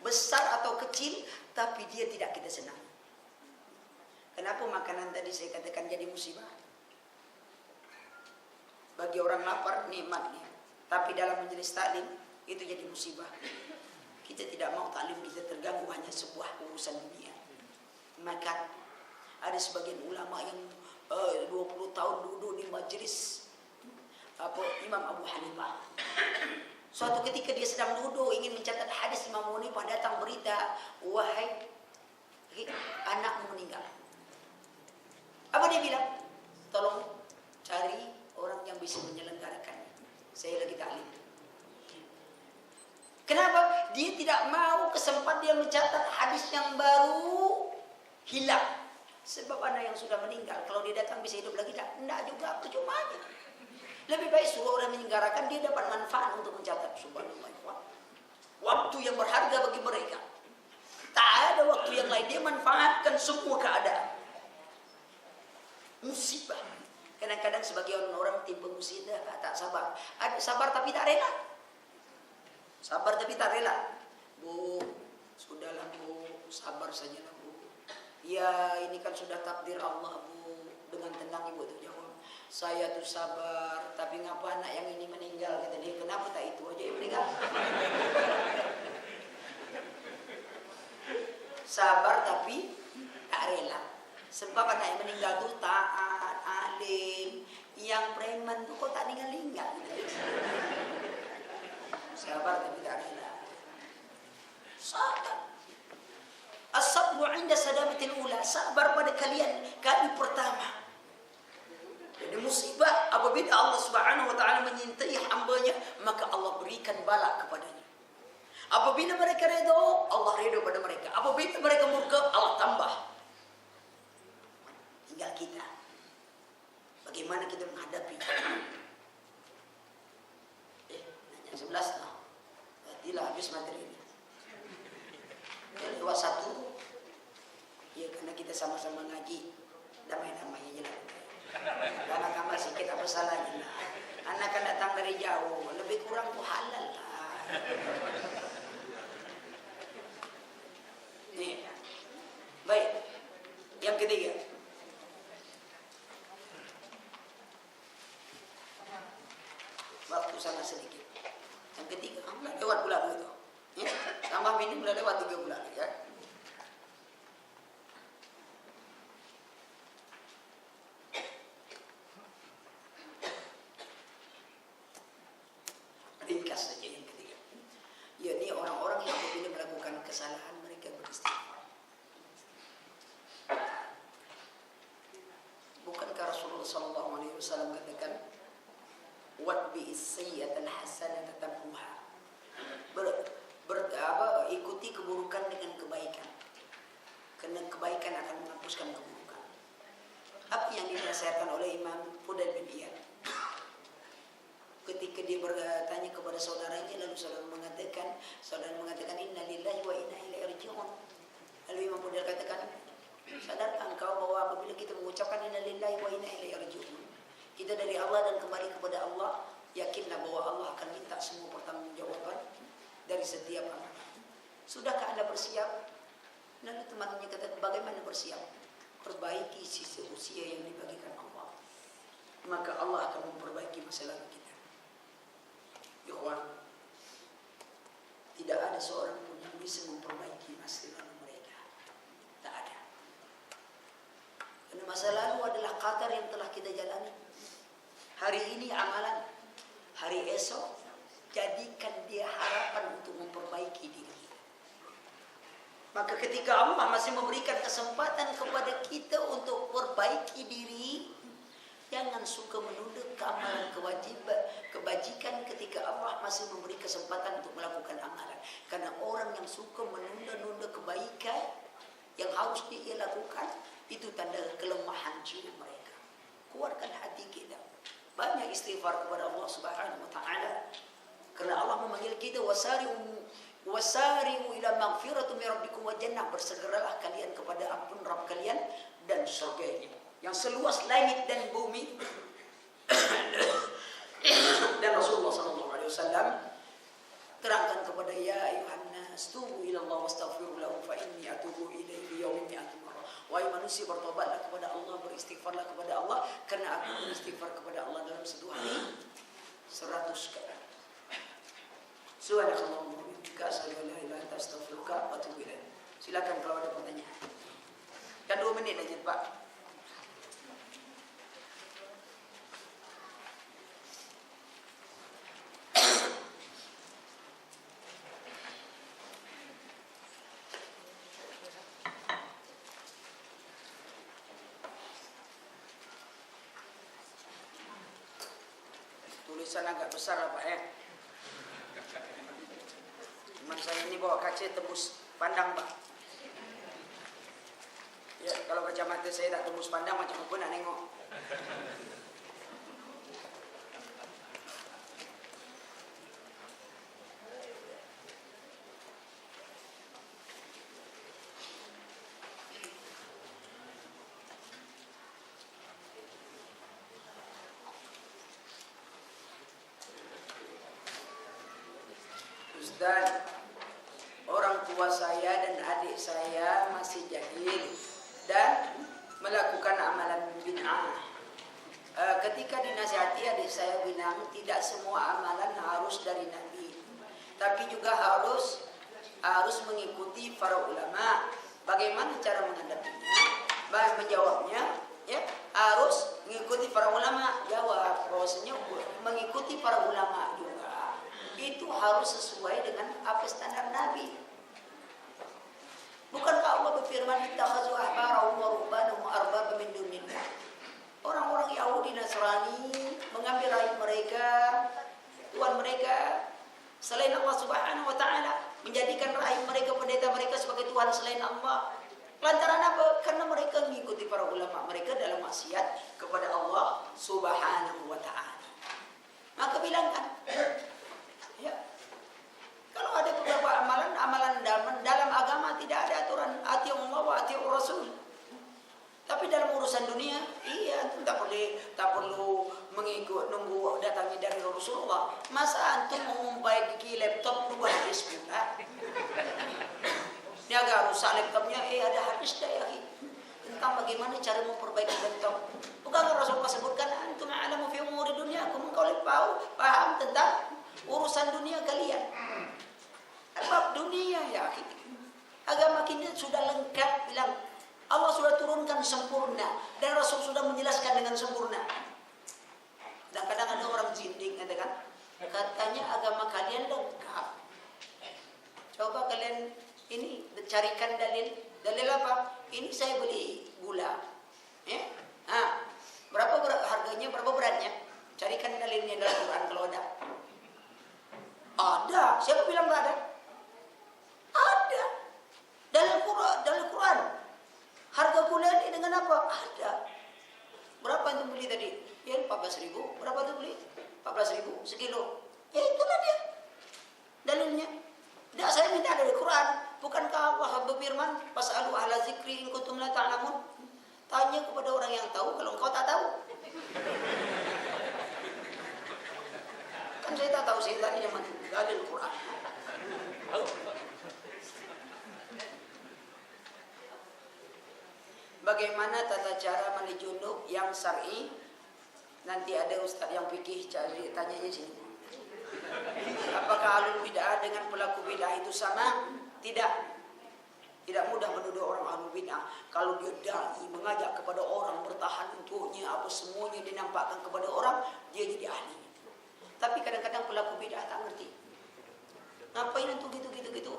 besar atau kecil, tapi dia tidak kita senang. Kenapa makanan tadi saya katakan jadi musibah? Bagi orang lapar nikmatnya, tapi dalam majelis taklim itu jadi musibah. Kita tidak mau taklim kita terganggu hanya sebuah urusan dunia. Maka ada sebagian ulama yang 20 tahun duduk di majelis Imam Abu Hanifah. Suatu ketika dia sedang duduk ingin mencatat hadis Imam Abu Hanifah, datang berita, wahai anakmu meninggal. Apa dia bilang? Tolong cari orang yang bisa menyelenggarakannya. Saya lagi taklim. Kenapa? Dia tidak mau kesempatan dia mencatat hadis yang baru hilang. Sebab anak yang sudah meninggal, kalau dia datang bisa hidup lagi, tidak juga, percuma aja. Lebih baik suruh orang menyelenggarakan, dia dapat manfaat untuk mencatat. Subhanallah. Waktu yang berharga bagi mereka. Tak ada waktu yang lain, dia manfaatkan semua keadaan. Musibah. Kadang-kadang sebagian orang timpa musibah tak sabar. Ada sabar tapi tak rela. Sabar tapi tak rela. Bu, sudahlah Bu, sabar sajalah Bu. Ya ini kan sudah takdir Allah Bu. Dengan tenang ibu itu jawab, saya tuh sabar, tapi ngapa anak yang ini meninggal? Kata dia, kenapa tak itu aja yang meninggal? Sabar tapi tak rela. Sebab anak yang meninggal tuh taat, alim. Yang preman tuh kok tak tinggal-tinggal. Sabar tapi tak rela. Sabar. As-sabru 'inda sadamatil ula. Sabar pada kalian kali pertama. Jadi musibah apabila Allah Subhanahu wa taala menyintai hambanya, maka Allah berikan bala kepadanya. Apabila mereka ridho, Allah ridho pada mereka. Apabila mereka murka, Allah tambah. Tinggal kita. Bagaimana kita menghadapi? Nanya 11 lah. Berartilah habis materi ini. Yang lewat 1. Ya karena kita sama-sama ngaji. Damai-damai aja lah. Karena tambah sedikit apa salahnya. Anak kan datang dari jauh. Lebih kurang tuh halal lah. Nih. Baik. Yang ketiga. Waktu sana sedikit. Yang ketiga, lewat pula itu. Ya, tambah minum udah lewat 3 bulan ya. Ringkas saja yang ketiga. Yakni orang-orang yang apabila melakukan kesalahan mereka beristighfar. Bukankah Rasulullah SAW katakan, "Watbi as-sayyi'ata al-hasanata tamhuha." Ikuti keburukan dengan kebaikan. Karena kebaikan akan menghapuskan keburukan. Apa yang dinasihatkan oleh Imam Fudail bin Iyad? Ketika dia bertanya kepada saudaranya, lalu saudara mengatakan inna lillahi wa inna ilaihi raji'un. Lalu Imam Fudail katakan, sadarkah engkau bahwa apabila kita mengucapkan inna lillahi wa inna ilaihi raji'un, kita dari Allah dan kembali kepada Allah, yakinlah bahwa Allah akan minta semua pertanggungjawaban dari setiap amal. Sudahkah Anda bersiap? Lalu temannya kata, bagaimana bersiap? Perbaiki sisi usia yang dibagikan Allah. Maka Allah akan memperbaiki masa lalu kita. Ikhwan, tidak ada seorang pun yang bisa memperbaiki masa lalu mereka. Tak ada. Karena masa lalu adalah qadar yang telah kita jalani. Hari ini amalan, hari esok jadikan dia harapan untuk memperbaiki diri kita. Maka ketika Allah masih memberikan kesempatan kepada kita untuk perbaiki diri, jangan suka menunda keamalan kebajikan ketika Allah masih memberi kesempatan untuk melakukan amalan. Karena orang yang suka menunda-nunda kebaikan yang harus dia lakukan, itu tanda kelemahan jiwa mereka. Kuatkan hati kita. Banyak istighfar kepada Allah Subhanahu wa taala. Karena Allah memanggil kita wasari'u ila maghfiratin min rabbikum wa jannah, bersegeralah kalian kepada ampun Rabb kalian dan surga yang seluas langit dan bumi. Dan Rasulullah SAW terangkan kepada ya ayuhan nas tubu ila Allah wastaghfiru lahu fa inni atubu ilaihi fi yawmin mi'ati marrah. Wahai manusia, bertobatlah kepada Allah, beristighfarlah kepada Allah, karena aku beristighfar kepada Allah dalam satu hari 100 kali. Subhanakallahumma wa bihamdika asyhadu an la ilaha illa anta astaghfiruka wa atubu ilaik. Silakan kalau ada pertanyaan. Dan 2 menit aja, Pak. Tulisan agak besar lah Pak ya. Cuman saya ini bawa kaca tembus pandang Pak. Ya kalau kacamata saya tak tembus pandang macam apa nak nengok. Dan orang tua saya dan adik saya masih jahil dan melakukan amalan bid'ah. Ketika dinasihati adik saya bilang tidak semua amalan harus dari Nabi, tapi juga harus mengikuti para ulama. Bagaimana cara menghadapinya? Menjawabnya, ya harus mengikuti para ulama. Jawab bahwasanya mengikuti para ulama juga itu harus sesuai dengan apa standar Nabi. Bukankah Allah berfirman, "Ittakhadhu ahbarahum wa ruhbanahum arbaba min dunillah." Orang-orang Yahudi Nasrani mengambil rahib mereka, Tuhan mereka selain Allah Subhanahu wa taala. menjadikan rahim mereka, pendeta mereka sebagai Tuhan selain Allah. Lantaran apa? Karena mereka mengikuti para ulama mereka dalam maksiat kepada Allah Subhanahu wa ta'ala. Maka bilangkan, ya, kalau ada beberapa amalan dalam agama tidak ada aturan ati Allah wa ati Rasul. Tapi dalam urusan dunia, iya, tak perlu mengikut nunggu datangnya dari Rasulullah. Masa antum mengumpai ke laptop berubah hadis pula? Dia agak rusak laptopnya, ada hadis dah ya. Tentang bagaimana cara memperbaiki laptop. Bukankah Rasulullah sebutkan antum a'lamu fi umuri dunyakum, engkau lebih paham tentang urusan dunia kalian. Bab dunia ya. Agama kita sudah lengkap, bilang Allah sudah turunkan sempurna dan Rasul sudah menjelaskan dengan sempurna. Dan kadang ada orang zindik katakan, katanya agama kalian lengkap. Coba kalian ini carikan dalil apa? Ini saya beli gula, ya, berapa harganya, berapa beratnya? Carikan dalilnya dalam Quran kalau ada. Ada. Siapa bilang nggak ada? Ada. Dalam Quran. Harga gula ini dengan apa? Ada. Berapa yang beli tadi? Ya 14.000. Berapa tu beli? 14.000 sekilo. Itulah dia dalilnya. Tidak, saya minta dari Quran. Bukankah Allah berfirman, "Fas'alu ahla zikri in kuntum la ta'lamun." Tanya kepada orang yang tahu kalau engkau tak tahu. Kan saya tak tahu, saya tadi yang dalil Quran. Bagaimana tata cara mandi junub yang syar'i? Nanti ada ustaz yang fikih cari tanyanya sini. Apakah ahlul bid'ah dengan pelaku bid'ah itu sama? Tidak. Tidak mudah menuduh orang ahlul bid'ah. Kalau dia dai mengajak kepada orang, bertahan untuknya, apa semuanya dinampakkan kepada orang, dia jadi ahli. Tapi kadang-kadang pelaku bid'ah tak ngerti. Ngapain itu gitu.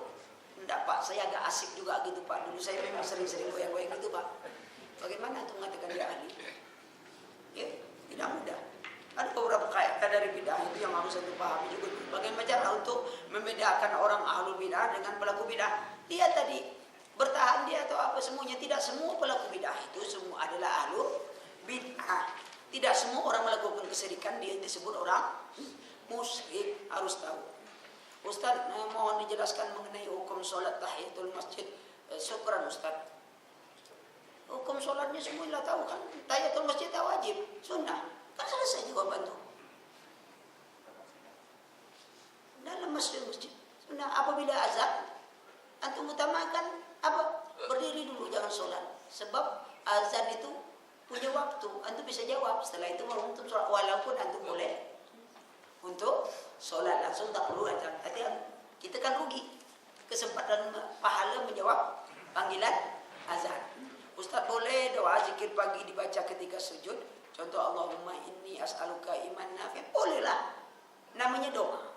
Enggak Pak, saya agak asik juga gitu Pak. Dulu saya memang sering-sering goyang-goyang gitu Pak. Bagaimana itu mengatakan dia ahli? Ya, tidak mudah. Ada beberapa kaidah dari bid'ah itu yang harus saya pahami juga. Bagaimana cara untuk membedakan orang ahlul bid'ah dengan pelaku bid'ah? Dia tadi bertahan dia atau apa semuanya. Tidak semua pelaku bid'ah itu semua adalah ahlul bid'ah. Tidak semua orang melakukan kesyirikan dia disebut orang musyrik, harus tahu. Ustaz, mohon dijelaskan mengenai hukum solat tahiyatul masjid. Syukran Ustaz. Hukum solatnya semuanya tahu kan? Tahiyatul masjid tak wajib, sunnah. Kan selesai jawaban itu. Dalam masjid sunnah. Apabila azan, antum utamakan apa? Berdiri dulu, jangan solat. Sebab azan itu punya waktu. Antum bisa jawab. Setelah itu baru antum solat. Walaupun antum boleh untuk solat langsung, tak perlu azan. Artinya kita kan rugi kesempatan pahala menjawab panggilan azan. Ustaz, boleh doa zikir pagi dibaca ketika sujud? Contoh Allahumma inni as'aluka iman nafi'. Bolehlah. Namanya doa.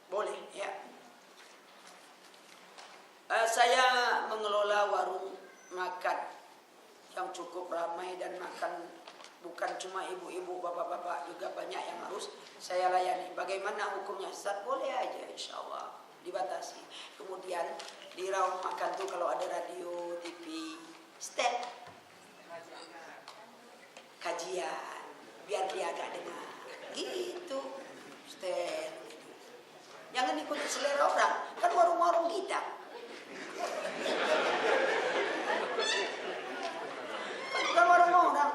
Boleh, ya. Saya mengelola warung makan yang cukup ramai dan makan bukan cuma ibu-ibu, bapak-bapak, juga banyak yang harus saya layani. Bagaimana hukumnya? Ustaz, boleh aja insyaallah, dibatasi. Kemudian di ruang makan tuh kalau ada radio, TV, stand kajian biar dia agak dengar gitu, stand gitu. Jangan ikut selera orang, kan warung-warung kita kan bukan warung orang.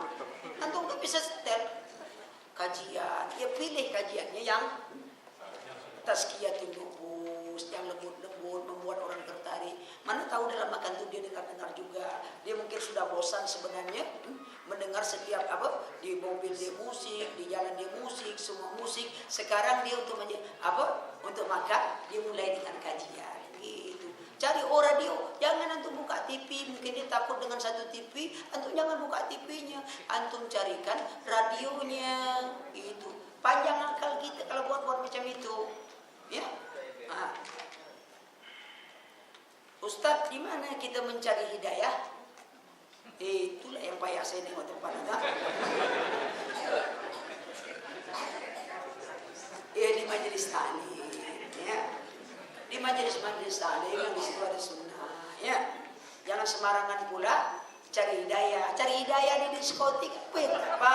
Antum tuh bisa stand kajian, ya pilih kajiannya yang tazkiyatun nufus, yang lembut-lembut, membuat orang tertarik. Mana tahu dalam makan itu dia dengar-dengar juga. Dia mungkin sudah bosan sebenarnya mendengar setiap apa, di mobil dia musik, di jalan dia musik, semua musik. Sekarang dia untuk untuk makan dia mulai dengan kajian gitu. Cari radio, jangan antum buka TV, mungkin dia takut dengan satu TV, antum jangan buka TV-nya, antum carikan radionya itu. Panjang akal kita kalau buat-buat macam itu. Ya. Nah. Ustaz, di mana kita mencari hidayah? Itulah yang payah saya nengok tempat agak. Ya di majelis taklim, ya. di majelis-majelis taklim yang di situ ada sunnah, ya. Jangan sembarangan pula cari hidayah di diskotik, apa?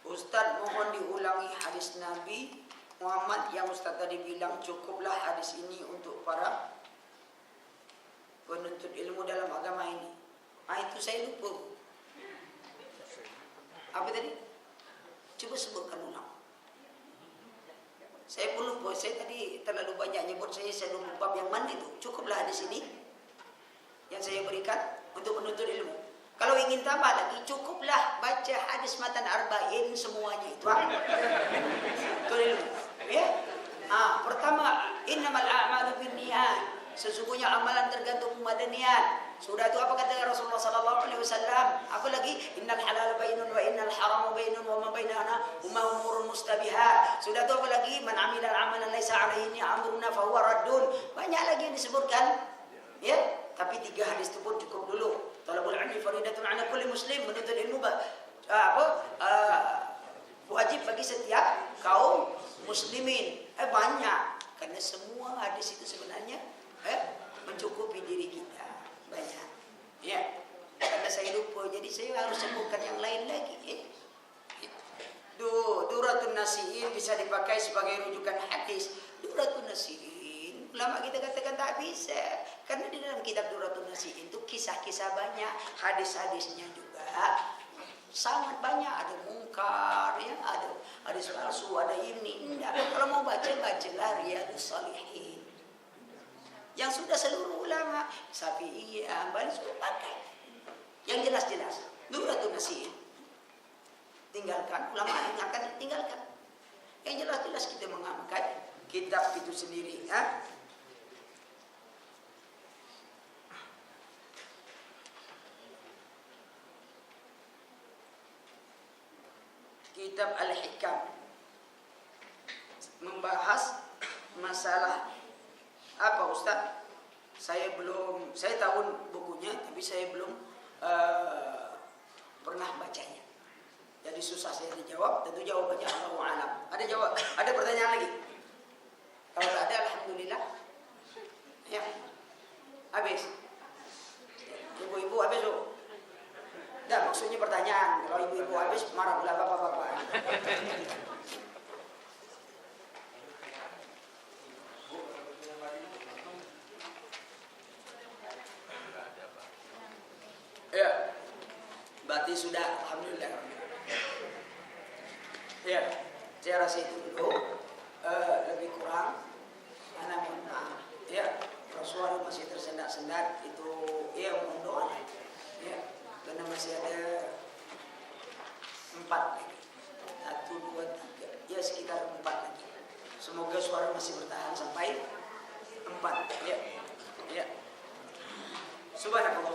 Ustadz mohon diulangi hadis Nabi Muhammad yang Ustadz tadi bilang cukuplah hadis ini untuk para penuntut ilmu dalam agama ini. Itu saya lupa. Apa tadi? Coba sebutkan ulang. Saya pun lupa. Saya tadi terlalu banyak nyebut. Saya lupa bab yang mana itu. Cukuplah hadis ini yang saya berikan untuk penuntut ilmu. Kalau ingin tambah lagi, cukuplah baca hadis matan arba'in semuanya itu. Betul ilmu. Ya. Pertama, innamal a'malu binniyat. Sesungguhnya amalan tergantung pada niat. Sudah itu apa kata Rasulullah sallallahu alaihi wasallam? Apa lagi? Innal halal bainun wa innal haram bainun wa ma bainana huma umurun mustabihat. Sudah itu apa lagi? Man amila amalan laisa alaihi amruna fa huwa raddun. Banyak lagi yang disebutkan. Ya, tapi 3 hadis itu pun cukup dulu. Talabul ilmi faridatun 'ala kulli muslim. Menuntut ilmu wajib bagi setiap kaum muslimin. Banyak. Karena semua hadis itu sebenarnya mencukupi diri kita. Banyak. Ya. Karena saya lupa, jadi saya harus sebutkan yang lain lagi. Duratun Nasihin bisa dipakai sebagai rujukan hadis. Duratun Nasihin, ulama kita katakan tak bisa. Karena di dalam kitab Duratun Nasihin itu kisah-kisah banyak, hadis-hadisnya juga sangat banyak. Ada mungkar, ya, ada hadis palsu, ada ini. Enggak. Kalau mau bacalah Riyadhus Shalihin. Yang sudah seluruh ulama Syafi'iyah, Hambali sudah pakai. Yang jelas-jelas. Duratun Nasihin. Tinggalkan, ulama ingatkan, tinggalkan. Yang jelas-jelas kita mengamalkan kitab itu sendiri. Ya. Kitab Al-Hikam membahas masalah apa Ustaz? Saya tahu bukunya, tapi saya belum pernah bacanya. Jadi susah saya dijawab, tentu jawabannya Allahu a'lam. Ada pertanyaan lagi? Kalau tak ada, alhamdulillah. Ya. Habis. Ibu-ibu habis loh. Dah, maksudnya pertanyaan. Kalau ibu-ibu habis, marah pula bapak-bapak. Ya, berarti sudah, alhamdulillah. Ya, saya rasa itu dulu. Lebih kurang, mohon maaf. Ya, kalau suara masih tersendat-sendat itu, ya mohon doa. Ya, karena masih ada 4 lagi. 1, 2, 3, ya sekitar 4 lagi. Semoga suara masih bertahan sampai 4. Ya, ya. Subhanallah,